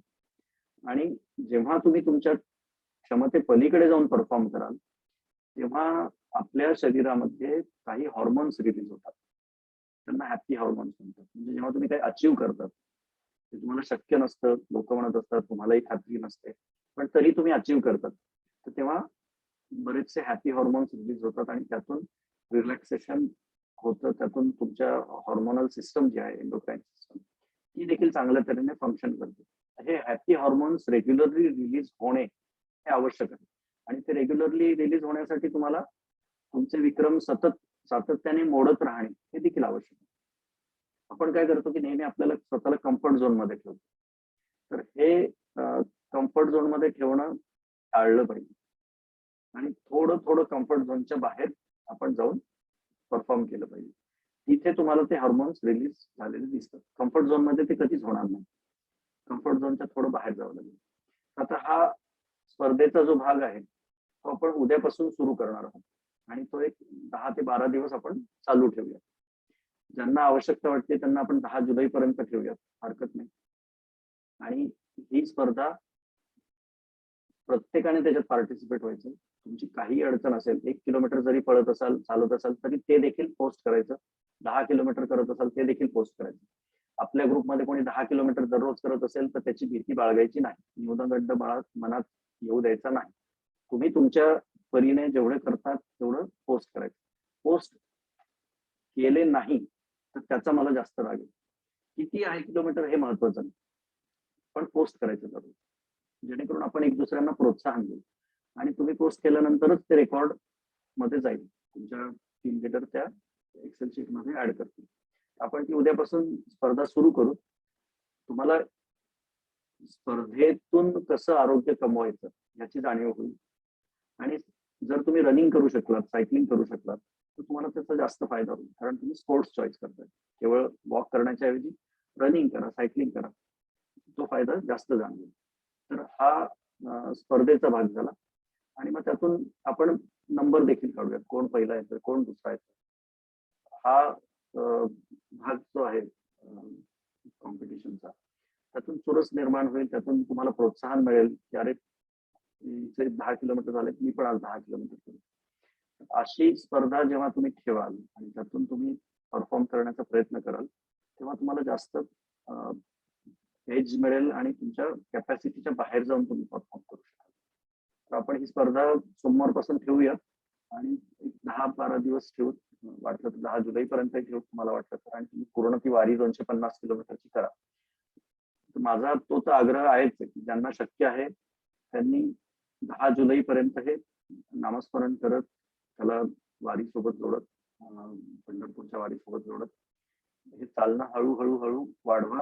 [SPEAKER 3] आणि जेव्हा तुम्ही तुमच्या क्षमते पलीकडे जाऊन परफॉर्म कराल तेव्हा आपल्या शरीरामध्ये काही हॉर्मोन्स रिलीज होतात, त्यांना हॅपी हॉर्मोन्स म्हणतात. म्हणजे जेव्हा तुम्ही काही अचीव्ह करतात ते तुम्हाला शक्य नसतं, लोक म्हणत असतात, तुम्हालाही खात्री नसते, पण तरी तुम्ही अचीव्ह करतात, तर तेव्हा बरेचसे हॅपी हॉर्मोन्स रिलीज होतात आणि त्यातून रिलॅक्सेशन होतं. त्यातून तुमच्या हॉर्मोनल सिस्टम जी आहे, एंडोक्राईन सिस्टम, ती देखील चांगल्या तऱ्हेने फंक्शन करते. हे हॅपी हॉर्मोन्स रेग्युलरली रिलीज होणे हे आवश्यक आहे आणि ते रेग्युलरली रिलीज होण्यासाठी तुम्हाला तुमचे विक्रम सातत्याने मोडत राहणे हे देखील आवश्यक आहे. आपण काय करतो की नेहमी आपल्याला स्वतःला कम्फर्ट झोन मध्ये ठेवतो. तर हे कम्फर्ट झोन मध्ये ठेवणं टाळलं पाहिजे आणि थोडं थोडं कम्फर्ट झोनच्या बाहेर आपण जाऊन परफॉर्म केलं पाहिजे. तिथे तुम्हाला ते हार्मोन्स रिलीज झालेले दिसतात. कम्फर्ट झोन मध्ये ते कधीच होणार नाही. कम्फर्ट झोनच्या थोडं बाहेर जावं लागेल. आता हा स्पर्धेचा जो भाग आहे तो आपण उद्यापासून सुरू करणार आहोत आणि तो एक 10 ते 12 दिवस आपण चालू ठेवूया. ज्यांना आवश्यकता वाटते त्यांना आपण 10 जुलैपर्यंत ठेवूयात, हरकत नाही. आणि ही स्पर्धा प्रत्येकाने त्याच्यात पार्टिसिपेट व्हायचं. तुमची काही अडचण असेल, 1 किलोमीटर जरी पळत असाल, चालत असाल तरी ते देखील पोस्ट करायचं. 10 किलोमीटर करत असाल ते देखील पोस्ट करायचं. आपल्या ग्रुपमध्ये कोणी 10 किलोमीटर दररोज करत असेल तर त्याची भीती बाळगायची नाही, न्यूनगंड मनात येऊ द्यायचा नाही. तुम्ही तुमच्या परीने जेवढे करतात तेवढं पोस्ट करायचं. पोस्ट केले नाही तर त्याचा मला जास्त राग येईल किती आहे किलोमीटर हे महत्वाचं नाही, पण पोस्ट करायचं जरूर, जेणेकरून आपण एक दुसऱ्यांना प्रोत्साहन देऊ. आणि तुम्ही पोस्ट केल्यानंतरच ते रेकॉर्ड मध्ये जाईल, तुमच्या टीम लीडर त्या एक्सेल शीट मध्ये ऍड करतील. आपण ती उद्यापासून स्पर्धा सुरू करू. तुम्हाला स्पर्धेतून कसं आरोग्य कमवायचं याची जाणीव होईल. आणि जर तुम्ही रनिंग करू शकलात, सायकलिंग करू शकलात, तर तुम्हाला त्याचा जास्त फायदा होईल, कारण तुम्ही स्पोर्ट्स चॉईस करताय. केवळ वॉक करण्याच्या ऐवजी रनिंग करा, सायकलिंग करा, तो फायदा जास्त जाणवेल. तर हा स्पर्धेचा भाग झाला. आणि मग त्यातून आपण नंबर देखील काढूयात, कोण पहिला येतोय, कोण दुसरा येतोय. हा भाग जो आहे कॉम्पिटिशनचा, त्यातून चुरस निर्माण होईल, त्यातून तुम्हाला प्रोत्साहन मिळेल की अरे इथे 10 किलोमीटर झाले, मी पण आज 10 किलोमीटर करू. अशी स्पर्धा जेव्हा तुम्ही ठेवाल आणि त्यातून तुम्ही परफॉर्म करण्याचा प्रयत्न कराल, तेव्हा तुम्हाला जास्त एज मिळेल आणि तुमच्या कॅपॅसिटीच्या बाहेर जाऊन तुम्ही परफॉर्म करू शकाल. तर आपण ही स्पर्धा सोमवारपासून ठेवूया आणि 10-12 दिवस ठेवू, वाटलं तर 10 जुलैपर्यंत ठेवू तुम्हाला वाटलं तर, आणि तुम्ही पूर्ण ती वारी 250 किलोमीटरची करा. तर माझा तो तर आग्रह आहेच की ज्यांना शक्य आहे त्यांनी 10 जुलैपर्यंत हे नामस्मरण करत, त्याला वारीसोबत जोडत, पंढरपूरच्या वारीसोबत जोडत हे चालणं हळूहळू वाढवा.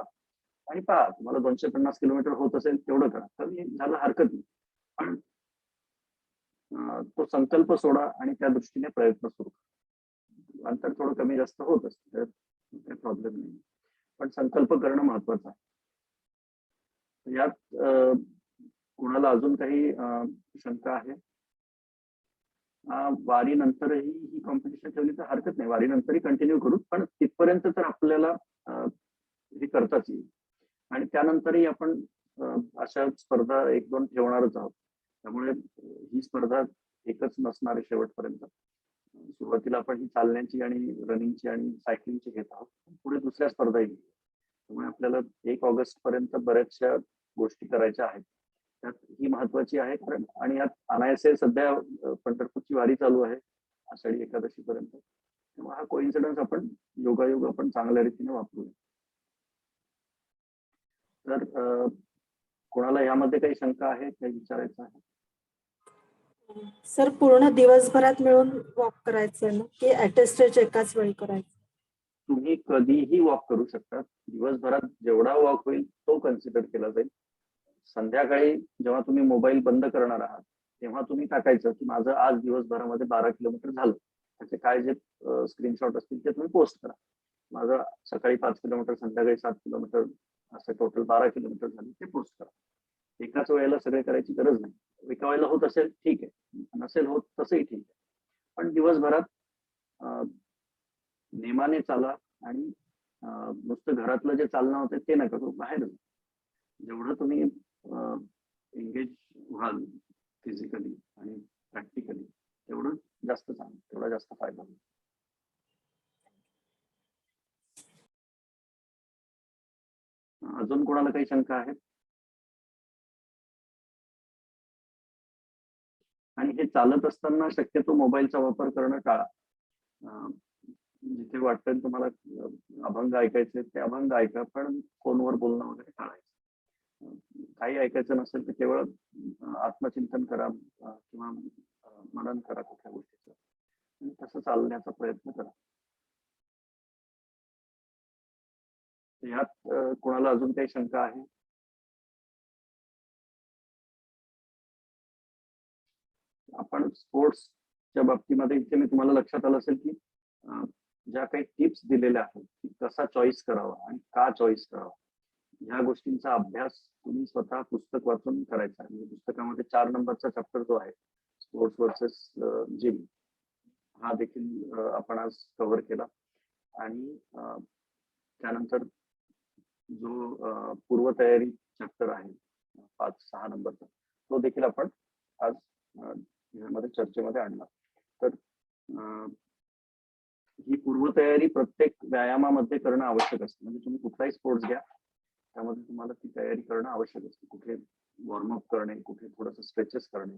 [SPEAKER 3] आणि पहा, तुम्हाला 250 किलोमीटर होत असेल तेवढं करा, कमी झालं हरकत नाही, पण तो संकल्प सोडा आणि त्या दृष्टीने प्रयत्न सुरू करा. अंतर थोडं कमी जास्त होत असतं, त्यात काही प्रॉब्लेम नाही, पण संकल्प करणं महत्वाचं आहे. यात कुणाला अजून काही शंका आहे? वारी नंतरही ही कॉम्पिटिशन ठेवली तर हरकत नाही, वारी नंतरही कंटिन्यू करू, पण तिथपर्यंत तर आपल्याला हे करताच येईल. आणि त्यानंतरही आपण अशा स्पर्धा 1-2 ठेवणारच आहोत. त्यामुळे ही स्पर्धा एकच नसणार आहे शेवटपर्यंत. सुरुवातीला आपण ही चालण्याची आणि रनिंगची आणि सायकलिंगची घेत आहोत, पुढे दुसऱ्या स्पर्धा येईल. त्यामुळे आपल्याला 1 ऑगस्ट पर्यंत बऱ्याचशा गोष्टी करायच्या आहेत. त्यात ही महत्वाची आहे, कारण आणि यात अनायासे सध्या पंढरपूरची वारी चालू आहे आषाढी एकादशी पर्यंत. तेव्हा हा कोइन्सिडन्स आपण योगायोग आपण चांगल्या रीतीने वापरूया. तर कोणाला यामध्ये काही शंका आहे, काही विचारायचं आहे?
[SPEAKER 2] सर पूर्ण दिवसभरात मिळून वॉक करायचं ना की ऍटेस्टेज एकाच वेळी करायचं?
[SPEAKER 3] तुम्ही कधीही वॉक करू शकता. दिवसभरात जेवढा वॉक होईल तो कन्सिडर केला जाईल. संध्याकाळी जेव्हा तुम्ही मोबाईल बंद करणार आहात तेव्हा तुम्ही टाकायचं की माझं आज दिवसभरामध्ये 12 किलोमीटर झालं. त्याचे काय जे स्क्रीनशॉट असतील ते तुम्ही पोस्ट करा. माझं सकाळी 5 किलोमीटर, संध्याकाळी 7 किलोमीटर, असं टोटल 12 किलोमीटर झाले ते पोस्ट करा. एकाच वेळेला सगळे करायची गरज नाही. एका वेळेला होत असेल ठीक आहे, नसेल होत तसंही ठीक आहे, पण दिवसभरात नेमाने चाला. आणि नुसतं घरातलं जे चालणं होतं ते नका करू, बाहेर जेवढं तुम्ही एंगेज व्हाल फिजिकली आणि प्रॅक्टिकली तेवढं जास्त चांगलं, तेवढा जास्त फायदा होईल. अजून कोणाला काही शंका आहेत? आणि हे चालत असताना शक्यतो मोबाईलचा वापर करणं टाळा. जिथे वाटतं तुम्हाला अभंग ऐकायचे ते अभंग ऐका, पण फोनवर बोलणं वगैरे टाळायचं. काही ऐकायचं नसेल तर केवळ आत्मचिंतन करा किंवा मनन करा कुठल्या गोष्टीचं, आणि तसं चालण्याचा प्रयत्न करा. यात कोणाला अजून काही शंका आहे? आपण स्पोर्ट्सच्या बाबतीमध्ये इथे मी तुम्हाला लक्षात आलं असेल की ज्या काही टिप्स दिलेल्या आहेत की कसा चॉईस करावा आणि का चॉईस करावा, ह्या गोष्टींचा अभ्यास तुम्ही स्वतः पुस्तक वाचून करायचा आहे. म्हणजे पुस्तकामध्ये 4 नंबरचा चॅप्टर जो आहे स्पोर्ट्स वर्सेस जिम, हा देखील आपण आज कव्हर केला. आणि त्यानंतर जो पूर्वतयारी चॅप्टर आहे 5-6 नंबरचा, तो देखील आपण आज यामध्ये चर्चेमध्ये आणला. तर ही पूर्वतयारी प्रत्येक व्यायामामध्ये करणं आवश्यक असतं. म्हणजे तुम्ही कुठलाही स्पोर्ट्स घ्या, त्यामध्ये तुम्हाला ती तयारी करणं आवश्यक असते. कुठे वॉर्मअप करणे, कुठे थोडंसं स्ट्रेचेस करणे,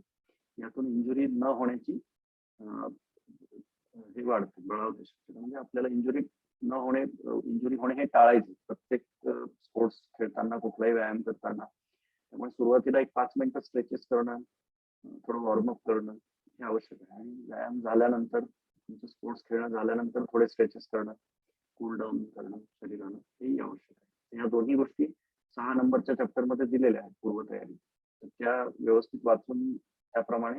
[SPEAKER 3] यातून इंजुरी न होण्याची हे वाढते, बळावते शक्यता. म्हणजे आपल्याला इंजुरी न होणे, इंजुरी होणे हे टाळायचे प्रत्येक स्पोर्ट्स खेळताना, कुठलाही व्यायाम करताना. त्यामुळे सुरुवातीला एक 5 मिनिटं स्ट्रेचेस करणं, थोडं वॉर्मअप करणं हे आवश्यक आहे. आणि व्यायाम झाल्यानंतर, तुमचं स्पोर्ट्स खेळणं झाल्यानंतर थोडे स्ट्रेचेस करणं, कूल डाऊन करणं शरीरानं, हेही आवश्यक आहे. या दोन्ही गोष्टी 6 नंबरच्या चॅप्टरमध्ये दिलेल्या आहेत पूर्वतयारी. तर त्या व्यवस्थित वाचून त्याप्रमाणे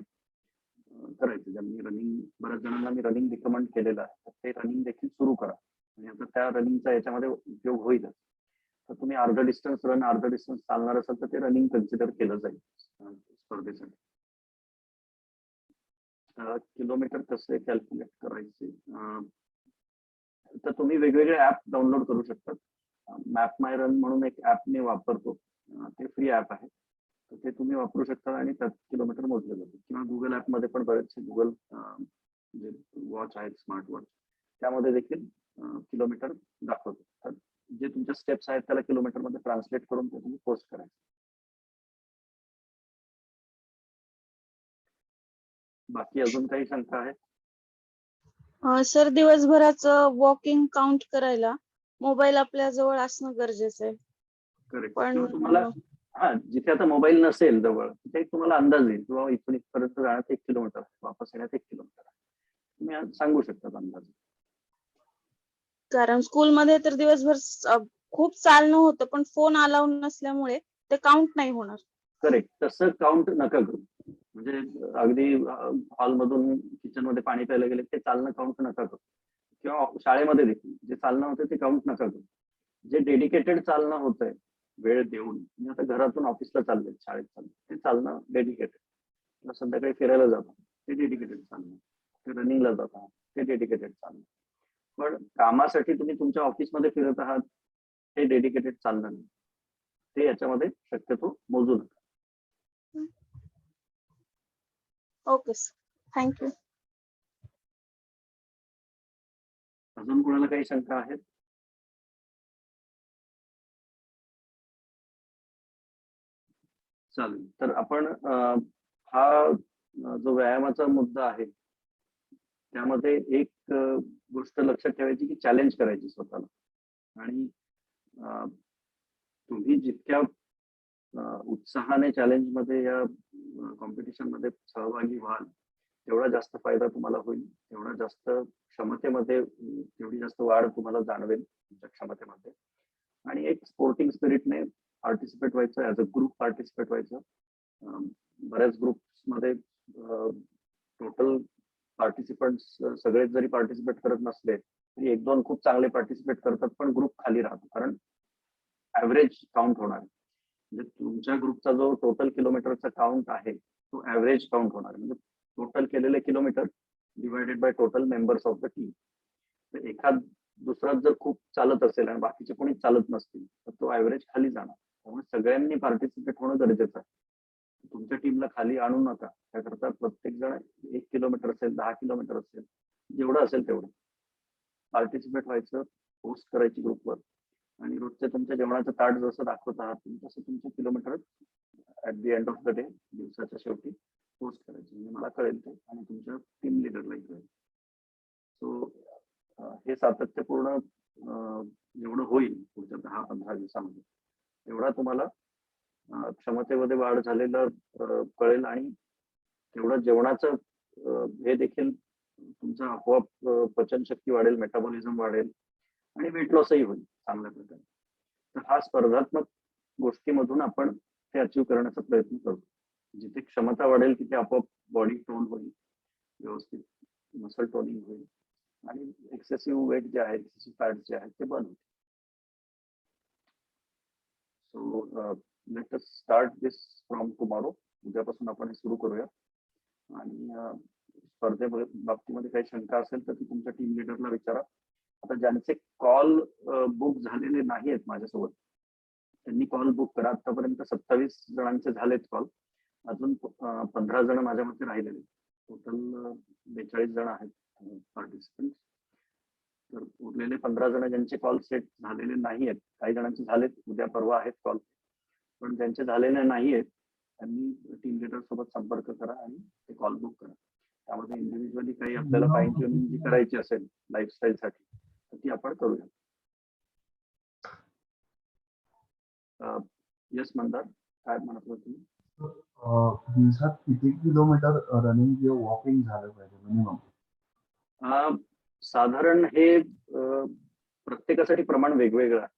[SPEAKER 3] करायचं. ज्यांनी रनिंग, बऱ्याच जणांना मी रनिंग रिकमेंड केलेलं आहे, तर ते रनिंग देखील सुरू करा. आणि आता त्या रनिंगचा याच्यामध्ये उपयोग होईलच. तर तुम्ही अर्धा डिस्टन्स रन, अर्धा डिस्टन्स चालणार असाल तर ते रनिंग कन्सिडर केलं जाईल स्पर्धेसाठी. किलोमीटर कसे कॅल्क्युलेट करायचे, तर तुम्ही वेगवेगळे ऍप डाउनलोड करू शकता. मॅप माय रन म्हणून एक ऍप मी वापरतो, ते फ्री ऍप आहे. तर ते तुम्ही वापरू शकता आणि त्यात किलोमीटर मोजले जाते. किंवा गुगल ऍपमध्ये पण बरेचसे गुगल जे वॉच आहेत, स्मार्ट वॉच, त्यामध्ये देखील किलोमीटर दाखवतो. तर जे तुमच्या स्टेप्स आहेत त्याला किलोमीटर मध्ये ट्रान्सलेट करून ते तुम्ही पोस्ट करायचं. बाकी अजून काही शंका आहे?
[SPEAKER 5] सर, दिवसभराचं वॉकिंग काउंट करायला मोबाईल आपल्या जवळ असणं गरजेचं आहे.
[SPEAKER 3] करेक्ट.
[SPEAKER 5] पण
[SPEAKER 3] किंवा तुम्हाला जिथे आता मोबाईल नसेल जवळ, तिथे तुम्हाला अंदाज येईल किंवा इथून इथपर्यंत जाण्यात 1 किलोमीटर आहे, वापस येण्यात 1 किलोमीटर आहे, तुम्ही आज सांगू शकता अंदाज.
[SPEAKER 5] कारण स्कूलमध्ये तर दिवसभर खूप चालणं होतं, पण फोन अलाउ नसल्यामुळे ते काउंट नाही होणार.
[SPEAKER 3] करेक्ट. तसं काउंट नका करू. म्हणजे अगदी हॉलमधून किचन मध्ये पाणी प्यायला गेले ते चालणं काउंट नका करू. किंवा शाळेमध्ये देखील जे चालणं होतं ते काउंट नका करू. जे डेडिकेटेड चालणं होतंय वेळ देऊन, म्हणजे आता घरातून ऑफिसला चालले, शाळेत चालले, ते चालणं डेडिकेटेड. किंवा संध्याकाळी फिरायला जातात ते डेडिकेटेड चालणं, ते रनिंगला जातात ते डेडिकेटेड चालणं. पण कामासाठी तुम्ही तुमच्या ऑफिसमध्ये फिरत आहात ते डेडिकेटेड चालणं नाही. ते याच्यामध्ये शक्यतो मोजू नका.
[SPEAKER 5] Okay sir, thank you.
[SPEAKER 3] अजून कोणाला काही शंका आहेत? चालेल. तर आपण हा जो व्यायामाचा मुद्दा आहे त्यामध्ये एक गोष्ट लक्षात ठेवायची की चॅलेंज करायची स्वतःला. आणि तुम्ही जितक्या उत्साहाने चॅलेंज मध्ये या कॉम्पिटिशन मध्ये सहभागी व्हाल तेवढा जास्त फायदा तुम्हाला होईल, तेवढा जास्त क्षमतेमध्ये तेवढी जास्त वाढ तुम्हाला जाणवेल तुमच्या क्षमतेमध्ये. आणि एक स्पोर्टिंग स्पिरिटने पार्टिसिपेट व्हायचं, ऍज अ ग्रुप पार्टिसिपेट व्हायचं. बऱ्याच ग्रुप्स मध्ये टोटल पार्टिसिपंट्स सगळेच जरी पार्टिसिपेट करत नसले तरी 1-2 खूप चांगले पार्टिसिपेट करतात, पण ग्रुप खाली राहतो. कारण ऍव्हरेज काउंट होणार, म्हणजे तुमच्या ग्रुपचा जो टोटल किलोमीटरचा काउंट आहे तो ऍव्हरेज काउंट होणार, म्हणजे टोटल केलेले kilometre divided by total members of the team. तर एखाद दुसरा जर खूप चालत असेल आणि बाकीचे कोणी चालत नसतील तर तो ऍव्हरेज खाली जाणार. त्यामुळे सगळ्यांनी पार्टिसिपेट होणं गरजेचं आहे. तुमच्या टीमला खाली आणू नका. त्याकरता प्रत्येक जण 1 किलोमीटर असेल, 10 किलोमीटर असेल, जेवढं असेल तेवढं पार्टिसिपेट व्हायचं, पोस्ट करायची ग्रुपवर. आणि रोजच्या तुमच्या जेवणाचं ताट जसं दाखवत आहात तसं तुमचे kilometre at the end of the day, दिवसाच्या शेवटी पोस्ट करायचे, म्हणजे मला कळेल ते आणि तुमच्या टीम लिडरलाही कळेल. सो हे सातत्यपूर्ण जेवढं होईल पुढच्या 10-15 दिवसामध्ये तेवढा तुम्हाला क्षमतेमध्ये वाढ झालेलं कळेल. आणि तेवढं जेवणाचं हे देखील तुमचं आपोआप पचनशक्ती वाढेल, मेटाबॉलिझम वाढेल आणि वेट लॉसही होईल चांगल्या प्रकारे. तर हा स्पर्धात्मक गोष्टीमधून आपण ते अचीव करण्याचा प्रयत्न करतो. जिथे क्षमता वाढेल तिथे आपोआप बॉडी टोन होईल, व्यवस्थित मसल टोनिंग होईल आणि एक्सेसिव्ह वेट जे आहे, एक्सेसिव्ह फॅट जे आहेत ते बंद होतील. So let us start this from tomorrow. उद्यापासून आपण हे सुरू करूया. आणि स्पर्धे बाबतीमध्ये काही शंका असेल तर ती तुमच्या टीम लिडरला विचारा. आता ज्यांचे कॉल बुक झालेले नाही आहेत माझ्यासोबत त्यांनी कॉल बुक करा. आतापर्यंत 27 जणांचे झालेत कॉल, अजून 15 जण माझ्या मते राहिलेले. टोटल 42 जण आहेत पार्टिसिपंट. तर उरलेले 15 जण ज्यांचे कॉल सेट झालेले नाही आहेत, काही जणांचे झालेत, उद्या परवा आहेत कॉल, पण ज्यांचे झालेले नाही आहेत त्यांनी टीम लिडर सोबत संपर्क करा आणि ते कॉल बुक करा. त्यामध्ये इंडिव्हिज्युअली काही आपल्याला फाईन ट्युनिंग जी करायची असेल लाईफस्टाईलसाठी तर ती आपण करूया. यस मंदार, काय म्हणत होता तुम्ही?
[SPEAKER 6] दिवसात किती किलोमीटर रनिंग किंवा वॉकिंग झालं पाहिजे मिनिमम?
[SPEAKER 3] साधारण हे प्रत्येकासाठी प्रमाण वेगवेगळं आहे.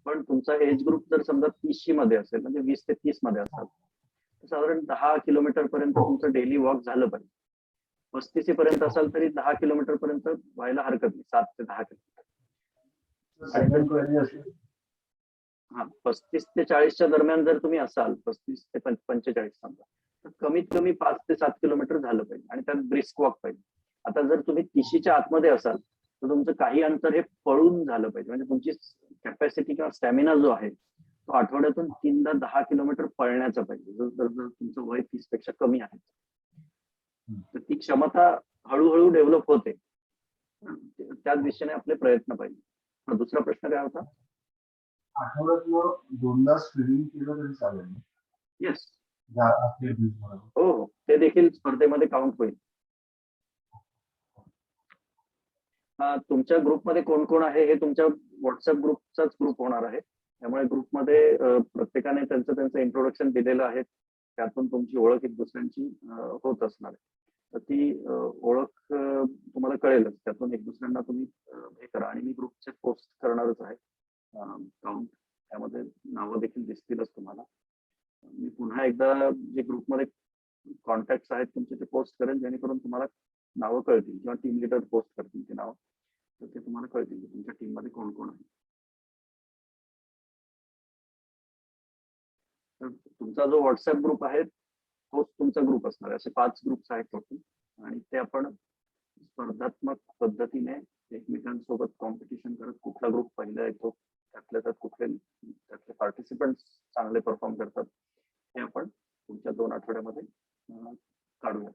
[SPEAKER 3] पण तुमचा एज ग्रुप जर समजा 30शी मध्ये असेल, म्हणजे 20 ते 30 मध्ये असाल, तर साधारण 10 किलोमीटर पर्यंत तुमचं डेली वॉक झालं पाहिजे. 35 पर्यंत असाल तरी 10 किलोमीटर पर्यंत व्हायला हरकत नाही, 7 ते 10 किलोमीटर. हा, 35 ते 40च्या दरम्यान जर तुम्ही असाल, 35 ते 45 समजा, तर कमीत कमी 5 ते 7 किलोमीटर झालं पाहिजे आणि त्यात ब्रिस्क वॉक पाहिजे. आता जर तुम्ही 30च्या आतमध्ये असाल तर तुमचं काही अंतर हे पळून झालं पाहिजे. म्हणजे तुमची कॅपॅसिटी किंवा स्टॅमिना जो आहे तो आठवड्यातून 3दा 10 किलोमीटर पळण्याचा पाहिजे. जर तुमचं वय 30 पेक्षा कमी आहे तर ती क्षमता हळूहळू डेव्हलप होते. त्याच दिशेने आपले प्रयत्न पाहिजे. दुसरा प्रश्न काय होता?
[SPEAKER 6] आठवड्यातलं 2दा स्विमिंग केलं तरी चालेल?
[SPEAKER 3] येस,
[SPEAKER 6] हो.
[SPEAKER 3] हो, ते देखील स्पर्धेमध्ये काउंट होईल. तुमच्या ग्रुपमध्ये कोण कोण आहे हे तुमच्या व्हॉट्सअप ग्रुपचाच ग्रुप होणार आहे. त्यामुळे ग्रुपमध्ये प्रत्येकाने त्यांचं इंट्रोडक्शन दिलेलं आहे. त्यातून तुमची ओळख एक दुसऱ्यांची होत असणार आहे. तर ती ओळख तुम्हाला कळेलच. त्यातून एक दुसऱ्यांना तुम्ही हे करा. आणि मी ग्रुपचे पोस्ट करणारच आहे काउंट. त्यामध्ये नावं देखील दिसतीलच तुम्हाला. मी पुन्हा एकदा जे ग्रुपमध्ये कॉन्टॅक्ट आहेत तुमचे ते पोस्ट करेल, जेणेकरून तुम्हाला नावं कळतील किंवा टीम लीडर पोस्ट करतील ते नाव, तर ते तुम्हाला कळतील की तुमच्या टीम मध्ये कोण कोण आहे. तर तुमचा जो व्हॉट्सअप ग्रुप आहे तोच तुमचा ग्रुप असणार आहे. असे 5 ग्रुप्स आहेत टोटल आणि ते आपण स्पर्धात्मक पद्धतीने एकमेकांसोबत कॉम्पिटिशन करत कुठला ग्रुप पहिला येतो, त्यातल्या त्यात त्यातले पार्टिसिपंट चांगले परफॉर्म करतात हे आपण पुढच्या 2 आठवड्यामध्ये काढूया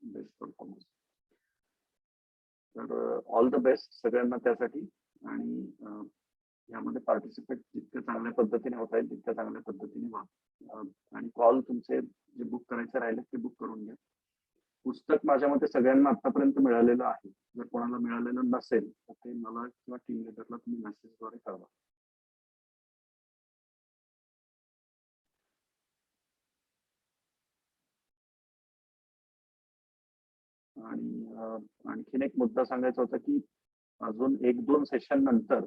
[SPEAKER 3] बेस्ट परफॉर्मन्स. तर ऑल द बेस्ट सगळ्यांना त्यासाठी. आणि यामध्ये पार्टिसिपेट जितक्या चांगल्या पद्धतीने होता येईल तितक्या चांगल्या पद्धतीने व्हा. आणि कॉल तुमचे जे बुक करायचे राहिले ते बुक करून घ्या. पुस्तक माझ्या मते सगळ्यांना आतापर्यंत मिळालेलं आहे. जर कोणाला मिळालेलं नसेल तर ते मला किंवा टीम लीडरला तुम्ही मेसेजद्वारे कळवा. आणि आणखीन एक मुद्दा सांगायचा होता की अजून 1-2 सेशन नंतर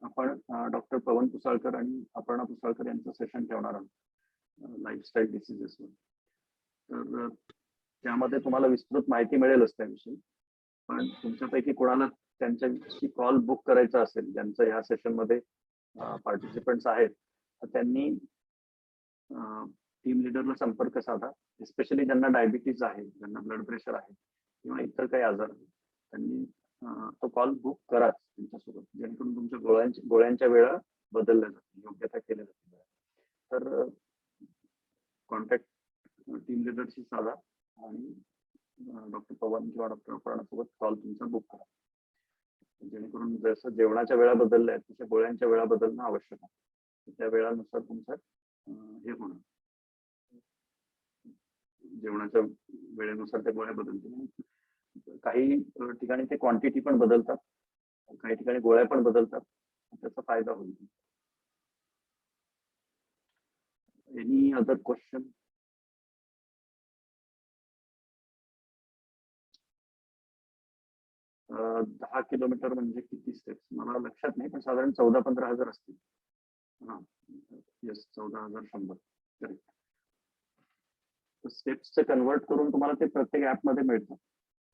[SPEAKER 3] आपण डॉक्टर पवन पुसाळकर आणि अपर्णा पुसाळकर यांचं सेशन ठेवणार आहोत लाईफस्टाईल डिसीजेसवर. तर त्यामध्ये तुम्हाला विस्तृत माहिती मिळेलच त्याविषयी. पण तुमच्यापैकी कोणाला त्यांच्याशी कॉल बुक करायचा असेल, ज्यांचं ह्या सेशनमध्ये पार्टिसिपंट्स आहेत, तर त्यांनी टीम लीडरला संपर्क साधा. स्पेशली ज्यांना डायबिटीज आहे, ज्यांना ब्लड प्रेशर आहे किंवा इतर काही आजार आहेत, त्यांनी तो कॉल बुक कराच त्यांच्यासोबत, जेणेकरून तुमच्या गोळ्यांच्या वेळा बदलल्या जातील, योग्यता केल्या जातील. तर कॉन्टॅक्ट टीम लीडरशी साधा आणि डॉक्टर पवन किंवा डॉक्टर अपर्णासोबत कॉल तुमचा बुक करा, जेणेकरून जसं जेवणाच्या वेळा बदलल्या आहेत तशा गोळ्यांच्या वेळा बदलणं आवश्यक आहे. त्या वेळानुसार तुमचं हे होणार, जेवणाच्या वेळेनुसार त्या गोळ्या बदलतील. काही ठिकाणी ते क्वांटिटी पण बदलतात, काही ठिकाणी गोळ्या पण बदलतात, त्याचा फायदा होईल. Any other question? Uh, 10 kilometre म्हणजे किती स्टेप्स मला लक्षात नाही, पण साधारण 14-15 हजार असतील. हा, येस, 14,100. करेक्ट. स्टेप्सचे कन्वर्ट करून तुम्हाला ते प्रत्येक ऍप मध्ये मिळतं.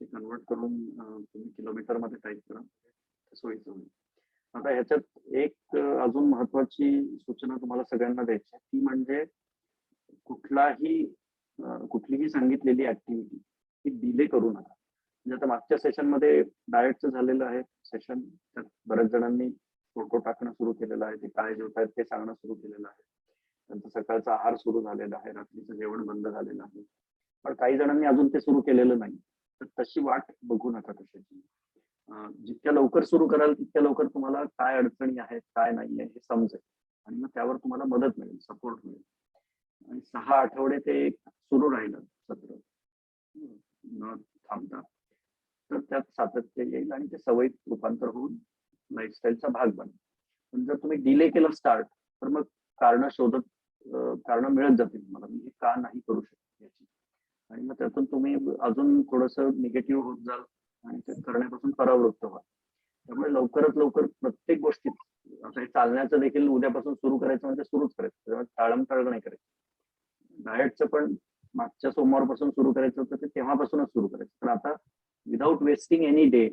[SPEAKER 3] ते कन्वर्ट करून तुम्ही किलोमीटर मध्ये टाईप करा, सोयीचं होईल. आता ह्याच्यात एक अजून महत्वाची सूचना तुम्हाला सगळ्यांना द्यायची आहे, ती म्हणजे कुठलीही सांगितलेली ऍक्टिव्हिटी ही डिले करू नका. म्हणजे आता मागच्या सेशन मध्ये डाएटचं झालेलं आहे सेशन, त्यात बऱ्याच जणांनी फोटो टाकणं सुरू केलेलं आहे, ते काय जेवतायत ते सांगणं सुरू केलेलं आहे, त्यांचा सकाळचा आहार सुरू झालेला आहे, रात्रीचं जेवण बंद झालेलं आहे. पण काही जणांनी अजून ते सुरू केलेलं नाही. तर तशी वाट बघू नका कशाची. जितक्या लवकर सुरू कराल तितक्या लवकर तुम्हाला काय अडचणी आहेत, काय नाही आहे हे समजेल आणि मग त्यावर तुम्हाला मदत मिळेल, सपोर्ट मिळेल. आणि 6 आठवडे ते सुरू राहिलं सत्र न थांबता, तर त्यात सातत्य येईल आणि ते सवयीत रूपांतर होऊन लाईफस्टाईलचा भाग बनेल. पण जर तुम्ही डिले केलं स्टार्ट, तर मग कारण शोधत कारण मिळत जातील तुम्हाला, मी हे का नाही करू शकत याची, आणि मग त्यातून तुम्ही अजून थोडंसं निगेटिव्ह होत जाल आणि ते करण्यापासून परावृत्त व्हाल. त्यामुळे लवकरात लवकर प्रत्येक गोष्टीत, आता हे चालण्याचं देखील उद्यापासून सुरू करायचं म्हणजे सुरूच करायचं, त्यामुळे टाळमटाळ नाही करायचं. डाएटचं पण मागच्या सोमवारपासून सुरू करायचं होतं, ते तेव्हापासूनच सुरू करायचं. तर आता without wasting any day,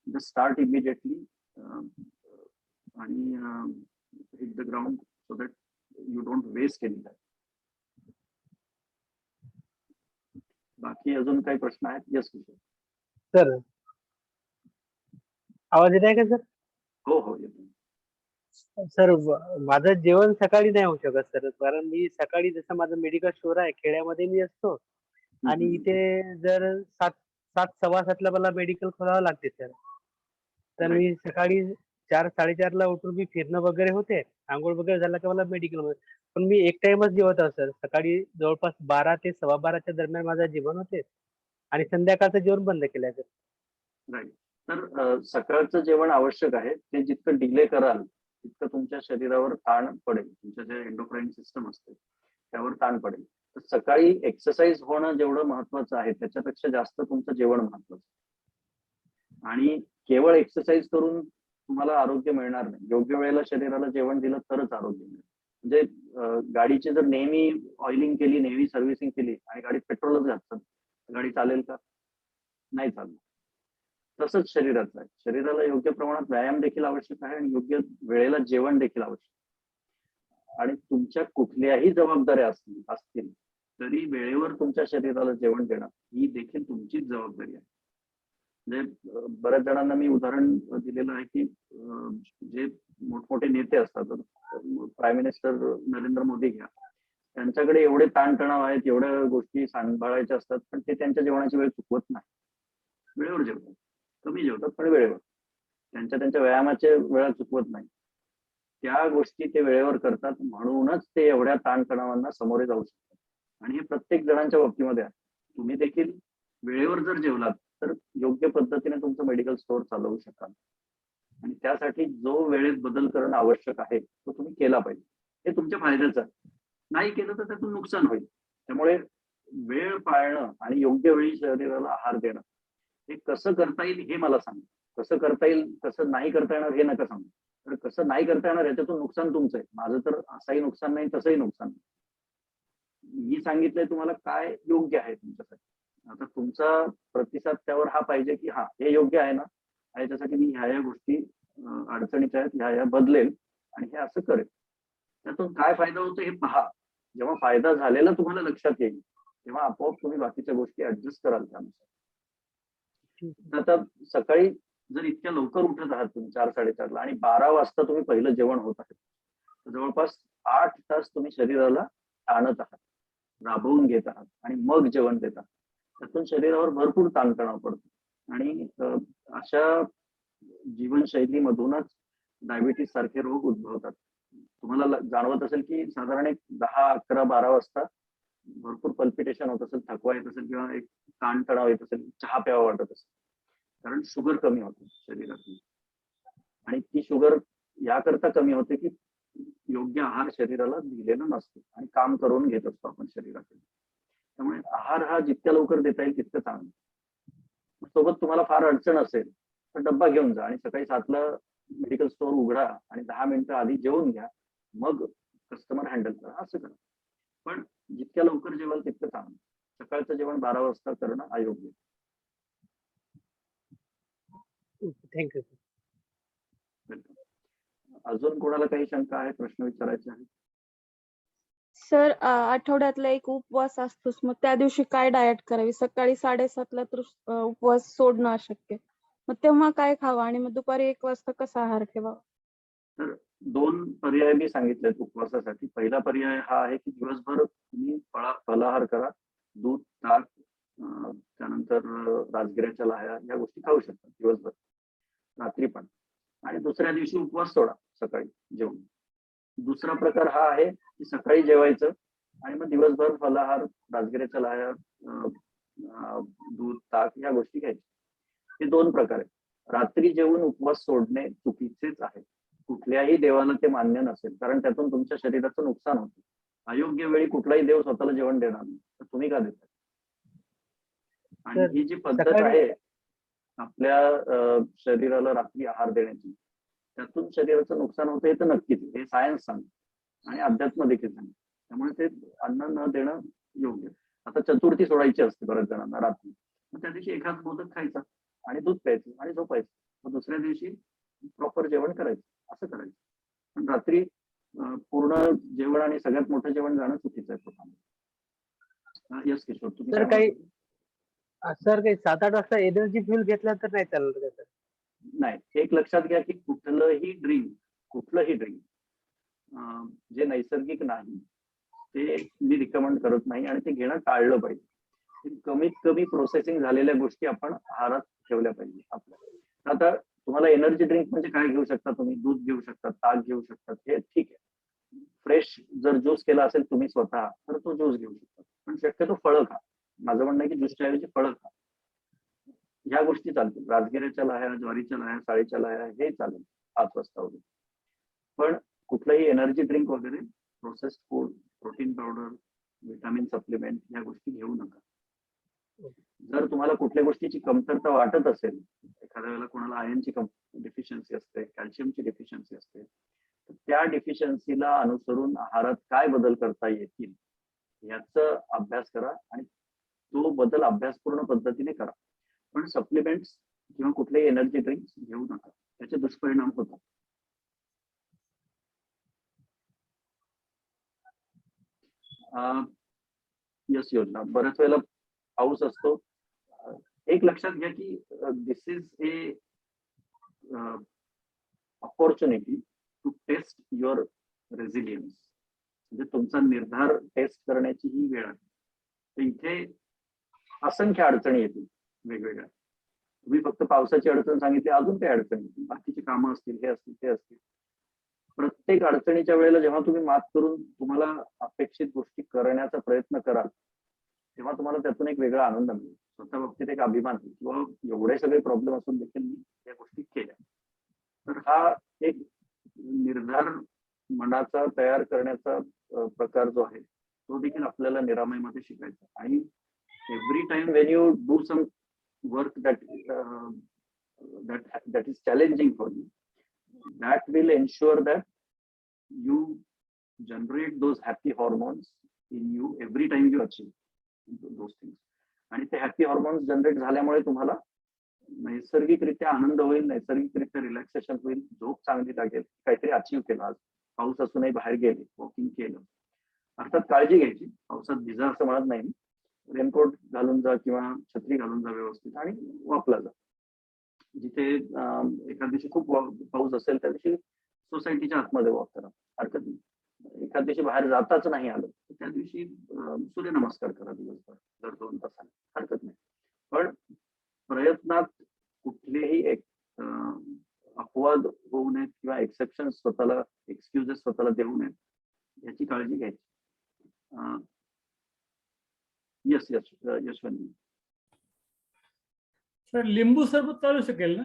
[SPEAKER 3] just start immediately आणि hit the ground so that you don't waste any time. बाकी अजून काही प्रश्न आहेत? येस किशोर.
[SPEAKER 4] सर आवाज येत आहे का सर?
[SPEAKER 3] हो हो येतो.
[SPEAKER 4] सर माझं जेवण सकाळी नाही होऊ शकत सर, कारण मी सकाळी जसं माझं मेडिकल स्टोर आहे खेड्यामध्ये मी असतो, आणि इथे जर 7:00-7:15 मला मेडिकल खोलावं लागते सर. तर मी सकाळी 4-4:30ला उठून मी फिरणं वगैरे होते, आंघोळ वगैरे झाला की मला मेडिकल, पण मी एक टाइमच जेवत आहे सर. सकाळी जवळपास 12 ते 12:15च्या दरम्यान माझं जेवण होते, आणि संध्याकाळचं जेवण बंद केलंय सर.
[SPEAKER 3] राईट. तर सकाळचं जेवण आवश्यक आहे. ते जितकं डिले कराल तितकं तुमच्या शरीरावर ताण पडेल, तुमचं जे एंडोक्राईन सिस्टम असते त्यावर ताण पडेल. तर सकाळी एक्सरसाइज होणं जेवढं महत्वाचं आहे त्याच्यापेक्षा जास्त तुमचं जेवण महत्वाचं आहे. आणि केवळ एक्सरसाइज करून तुम्हाला आरोग्य मिळणार नाही. योग्य वेळेला शरीराला जेवण दिलं तरच आरोग्य मिळेल. म्हणजे गाडीची जर नेहमी ऑइलिंग केली, नेहमी सर्व्हिसिंग केली आणि गाडीत पेट्रोलच घातलं, गाडी चालेल का? नाही चालणार. तसंच शरीराचं आहे. शरीराला योग्य प्रमाणात व्यायाम देखील आवश्यक आहे आणि योग्य वेळेला जेवण देखील आवश्यक आहे. आणि तुमच्या कुठल्याही जबाबदाऱ्या असतील तरी वेळेवर तुमच्या शरीराला जेवण देणं ही देखील तुमचीच जबाबदारी आहे. म्हणजे बऱ्याच जणांना मी उदाहरण दिलेलं आहे की जे मोठमोठे नेते असतात, प्राईम मिनिस्टर नरेंद्र मोदी घ्या, त्यांच्याकडे एवढे ताणतणाव आहेत, एवढ्या गोष्टी सांभाळायच्या असतात, पण ते त्यांच्या जेवणाची वेळ चुकवत नाही. वेळेवर जेवतात, कमी जेवतात पण वेळेवर. त्यांच्या व्यायामाच्या वेळा चुकवत नाही. त्या गोष्टी ते वेळेवर करतात, म्हणूनच ते एवढ्या ताणतणावांना सामोरे जाऊ शकतात. आणि हे प्रत्येक जणांच्या बाबतीमध्ये आहे. तुम्ही देखील वेळेवर जर जेवलात तर योग्य पद्धतीने तुमचं मेडिकल स्टोअर चालवू शकाल. आणि त्यासाठी जो वेळेत बदल करणं आवश्यक आहे तो तुम्ही केला पाहिजे. हे तुमच्या फायद्याचं आहे. नाही केलं तर त्यातून नुकसान होईल. त्यामुळे वेळ पाळणं आणि योग्य वेळी शरीराला आहार देणं हे कसं करता येईल हे मला सांगा. कसं करता येईल, कसं नाही करता येणार हे नका सांगू. तर कसं नाही करता येणार याच्यातून नुकसान तुमचं आहे. माझं तर असंही नुकसान नाही, तसंही नुकसान नाही. मी सांगितलंय तुम्हाला काय योग्य आहे तुमच्यासाठी. आता तुमचा प्रतिसाद त्यावर हा पाहिजे की हा हे योग्य आहे ना, याच्यासाठी मी ह्या गोष्टी अडचणीच्या आहेत, ह्या बदलेल आणि हे असं करेल. त्यातून काय फायदा होतो हे पहा. जेव्हा फायदा झालेला तुम्हाला लक्षात येईल तेव्हा आपोआप तुम्ही बाकीच्या गोष्टी ऍडजस्ट कराल त्यानुसार. आता सकाळी जर इतक्या लवकर उठत आहात तुम्ही 4-4:30ला आणि 12 वाजता तुम्ही पहिलं जेवण होत आहे, तर जवळपास 8 तास तुम्ही शरीराला आणत आहात, राबवून घेत आहात आणि मग जेवण देत आहात. त्यातून शरीरावर भरपूर ताणतणाव पडतो आणि अशा जीवनशैलीमधूनच डायबिटीस सारखे रोग उद्भवतात. तुम्हाला जाणवत असेल की साधारण एक 10, 11, 12 वाजता भरपूर पल्पिटेशन होत असेल, थकवा येत असेल किंवा एक ताणतणाव येत असेल, चहा प्यावा वाटत असेल, कारण शुगर कमी होते शरीरातून. आणि ती शुगर याकरता कमी होते की योग्य आहार शरीराला दिलेला नसतो आणि काम करून घेत असतो आपण शरीराकडे. त्यामुळे आहार हा जितक्या लवकर देता येईल तितकं चांगलं. सोबत तुम्हाला फार अडचण असेल तर डब्बा घेऊन जा आणि सकाळी 7ला मेडिकल स्टोअर उघडा आणि 10 मिनिटं आधी जेवून घ्या, मग कस्टमर हँडल करा, असं करा. पण जितक्या लवकर जेवाल तितकं चांगलं. सकाळचं जेवण 12 वाजता करणं अयोग्य.
[SPEAKER 4] थँक्यू.
[SPEAKER 3] अजून कोणाला काही शंका आहे, प्रश्न विचारायचे आहे?
[SPEAKER 5] सर आठवड्यातला एक उपवास असतोच, मग त्या दिवशी काय डाएट करावी? सकाळी 7:30ला तर उपवास सोडणं अशक्य, मग तेव्हा काय खावं आणि मग दुपारी 1 वाजता कसा आहार ठेवावा?
[SPEAKER 3] तर 2 पर्याय मी सांगितले उपवासासाठी. पहिला पर्याय हा आहे की दिवसभर तुम्ही फलाहार करा, दूध, ताक, त्यानंतर राजगिऱ्याच्या लाह्या या गोष्टी खाऊ शकता दिवसभर, रात्री पण. आणि दुसऱ्या दिवशी उपवास सोडा सकाळी जेवून. दुसरा प्रकार हा आहे की सकाळी जेवायचं आणि मग दिवसभर फलाहार, राजगिऱ्याच्या लाह्या, दूध, ताक या गोष्टी घ्यायच्या. हे दोन प्रकार आहेत. रात्री जेवून उपवास सोडणे चुकीचेच आहे. कुठल्याही देवाला ते मान्य नसेल, कारण त्यातून तुमच्या शरीराचं नुकसान होतं. अयोग्य वेळी कुठलाही देव स्वतःला जेवण देणार नाही, तर तुम्ही का देता? आणि
[SPEAKER 4] तर
[SPEAKER 3] ही जी पद्धत
[SPEAKER 4] सकाळी-
[SPEAKER 3] आहे आपल्या शरीराला रात्री आहार देण्याची, त्यातून शरीराचं नुकसान होतं हे तर नक्कीच, हे सायन्स सांगतं आणि अध्यात्म देखील सांगतं. त्यामुळे ते अन्न न देणं योग्य. आता चतुर्थी सोडायची असते बऱ्याच जणांना रात्री, मग त्या दिवशी एखाद मोदक खायचा आणि दूध प्यायचं आणि झोपायचं. मग दुसऱ्या दिवशी प्रॉपर जेवण करायचं, असं करायचं. पण रात्री पूर्ण जेवण आणि सगळ्यात मोठं जेवण जाणं चुकीचं आहे पोटामध्ये. यस किशोर, तुम्ही
[SPEAKER 4] तर
[SPEAKER 3] काय
[SPEAKER 4] काही
[SPEAKER 3] म्हणता?
[SPEAKER 4] सर काही 7-8 वाजता एनर्जी फ्युल घेतला तर नाही चालणार का सर?
[SPEAKER 3] नाही, एक लक्षात घ्या की कुठलंही ड्रिंक जे नैसर्गिक नाही ते मी रिकमेंड करत नाही आणि ते घेणं टाळलं पाहिजे. कमीत कमी प्रोसेसिंग झालेल्या गोष्टी आपण आहारात ठेवल्या पाहिजे आपल्या. आता तुम्हाला एनर्जी ड्रिंक म्हणजे काय घेऊ शकता तुम्ही? दूध घेऊ शकता, ताक घेऊ शकता, हे ठीक आहे. फ्रेश जर ज्यूस केला असेल तुम्ही स्वतः तर तो ज्यूस घेऊ शकता, पण शक्यतो फळं खा. माझं म्हणणं आहे की ज्यूसच्या ऐवजी फळं खा. ह्या गोष्टी चालतील. राजगिऱ्याच्या लाह्या, ज्वारीच्या लाह्या, साळीच्या लाह्या हे चालेल 5 वाजता वगैरे. पण कुठलंही एनर्जी ड्रिंक वगैरे, processed food, protein powder, vitamin supplement ह्या गोष्टी घेऊ नका. जर तुम्हाला कुठल्या गोष्टीची कमतरता वाटत असेल, एखाद्या वेळेला कोणाला आयर्नची डिफिशियन्सी असते, कॅल्शियमची डिफिशियन्सी असते, तर त्या डिफिशियन्सीला अनुसरून आहारात काय बदल करता येतील याचा अभ्यास करा आणि तो बदल अभ्यासपूर्ण पद्धतीने करा. पण सप्लिमेंट्स किंवा कुठलेही एनर्जी ड्रिंक्स घेऊ नका, त्याचे दुष्परिणाम होतात. यस योजना, बऱ्याच वेळेला पाऊस असतो. एक लक्षात घ्या की this is a opportunity to test your resilience. म्हणजे तुमचा निर्धार टेस्ट करण्याची ही वेळ आहे. तर इथे असंख्य अडचणी येतील वेगवेगळ्या. तुम्ही फक्त पावसाची अडचण सांगितली, अजून काही अडचणी येतील, बाकीची कामं असतील, हे असतील, ते असतील. प्रत्येक अडचणीच्या वेळेला जेव्हा तुम्ही मात करून तुम्हाला अपेक्षित गोष्टी करण्याचा प्रयत्न कराल, तेव्हा तुम्हाला त्यातून एक वेगळा आनंद मिळेल. स्वतः बाबतीत एक अभिमान होईल किंवा एवढे सगळे प्रॉब्लेम असून देखील मी या गोष्टी केल्या. तर हा एक निर्धार मनाचा तयार करण्याचा प्रकार जो आहे तो देखील आपल्याला निरामयमध्ये शिकायचा. आणि every time when you do some work that is challenging for you, that will ensure that you generate those happy hormones in you every time you achieve those things. आणि ते हॅपी हॉर्मोन्स जनरेट झाल्यामुळे तुम्हाला नैसर्गिकरित्या आनंद होईल, नैसर्गिकरित्या relaxation होईल, झोप चांगली लागेल, काहीतरी अचीव्ह केलं. आज पाऊस असूनही बाहेर गेले, वॉकिंग केलं. अर्थात काळजी घ्यायची, पावसात भिजा असं म्हणत नाही. रेनकोट घालून जा किंवा छत्री घालून जा व्यवस्थित आणि वॉकला जा. जिथे एखाद दिवशी खूप पाऊस असेल त्या दिवशी सोसायटीच्या आतमध्ये वॉक करा, हरकत नाही. एखाद दिवशी बाहेर जाताच नाही आलं तर त्या दिवशी सूर्यनमस्कार करा दिवसभर, दर 2 तासांनी, हरकत नाही. पण प्रयत्नात कुठलेही एक अपवाद होऊ नयेत किंवा एक्सेप्शन स्वतःला, एक्सक्युजेस स्वतःला देऊ नयेत याची काळजी घ्यायची. Yes yes Yashwant.
[SPEAKER 7] सर लिंबू सरबत चालू शकेल ना?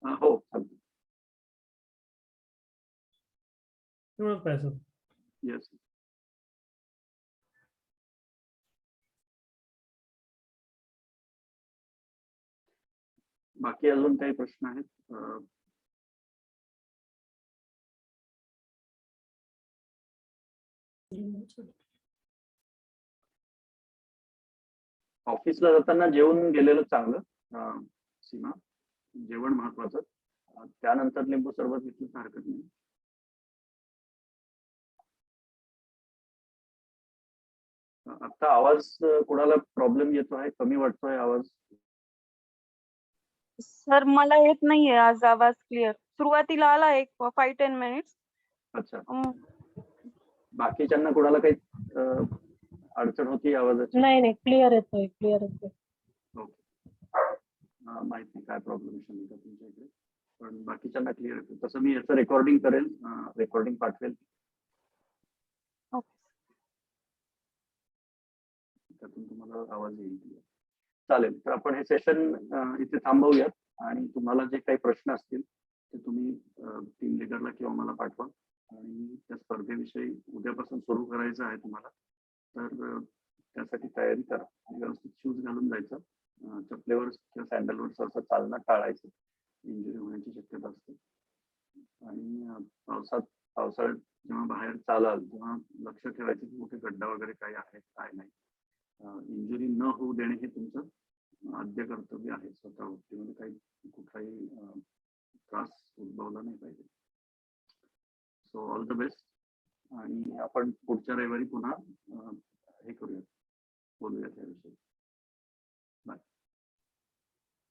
[SPEAKER 3] हो चालतं.
[SPEAKER 7] तेवढंच पाहिजे.
[SPEAKER 3] येस. बाकी अजून काही प्रश्न आहेत? ऑफिसला जाताना जेवून गेलेलं चांगलं सीमा, जेवण महत्वाचं. त्यानंतर लिंबू सरबत घेतलं तर हरकत नाही. आता आवाज कोणाला प्रॉब्लेम येतो आहे, कमी वाटतोय आवाज?
[SPEAKER 5] सर मला येत नाहीये आज आवाज क्लिअर. सुरुवातीला आला एक 5-10 मिनिट्स.
[SPEAKER 3] अच्छा. बाकीच्यांना कोणाला काही अडचण होती आवाजाची?
[SPEAKER 2] नाही क्लिअर येतोय.
[SPEAKER 3] ओके. माहिती काय प्रॉब्लेम असेल का तुमच्या इकडे, पण बाकीच्यांना क्लिअर येतो. तसं मी याचं रेकॉर्डिंग करेल, रेकॉर्डिंग पाठवेल, त्यातून तुम्हाला आवाज येईल. चालेल. तर आपण हे सेशन इथे थांबवूयात आणि तुम्हाला जे काही प्रश्न असतील ते तुम्ही टीम लिडरला किंवा मला पाठवा आणि त्या स्पर्धेविषयी उद्यापासून सुरू करायचं आहे तुम्हाला. तर त्यासाठी तयारी करा आणि व्यवस्थित शूज घालून जायचं. चपलेवर किंवा सँडलवर सहसा चालणं टाळायचं. इंजुरी होण्याची शक्यता असते. आणि पावसाळ्यात जेव्हा बाहेर चालाल तेव्हा लक्ष ठेवायचं की कुठे गड्डा वगैरे काही आहे काय नाही. इंजुरी न होऊ देणे हे तुमचं आद्य कर्तव्य आहे. स्वतः काही कुठलाही त्रास उद्भवला नाही पाहिजे. So all the best. आणि आपण पुढच्या रविवारी पुन्हा हे करूया, बोलूया त्याविषयी. बाय.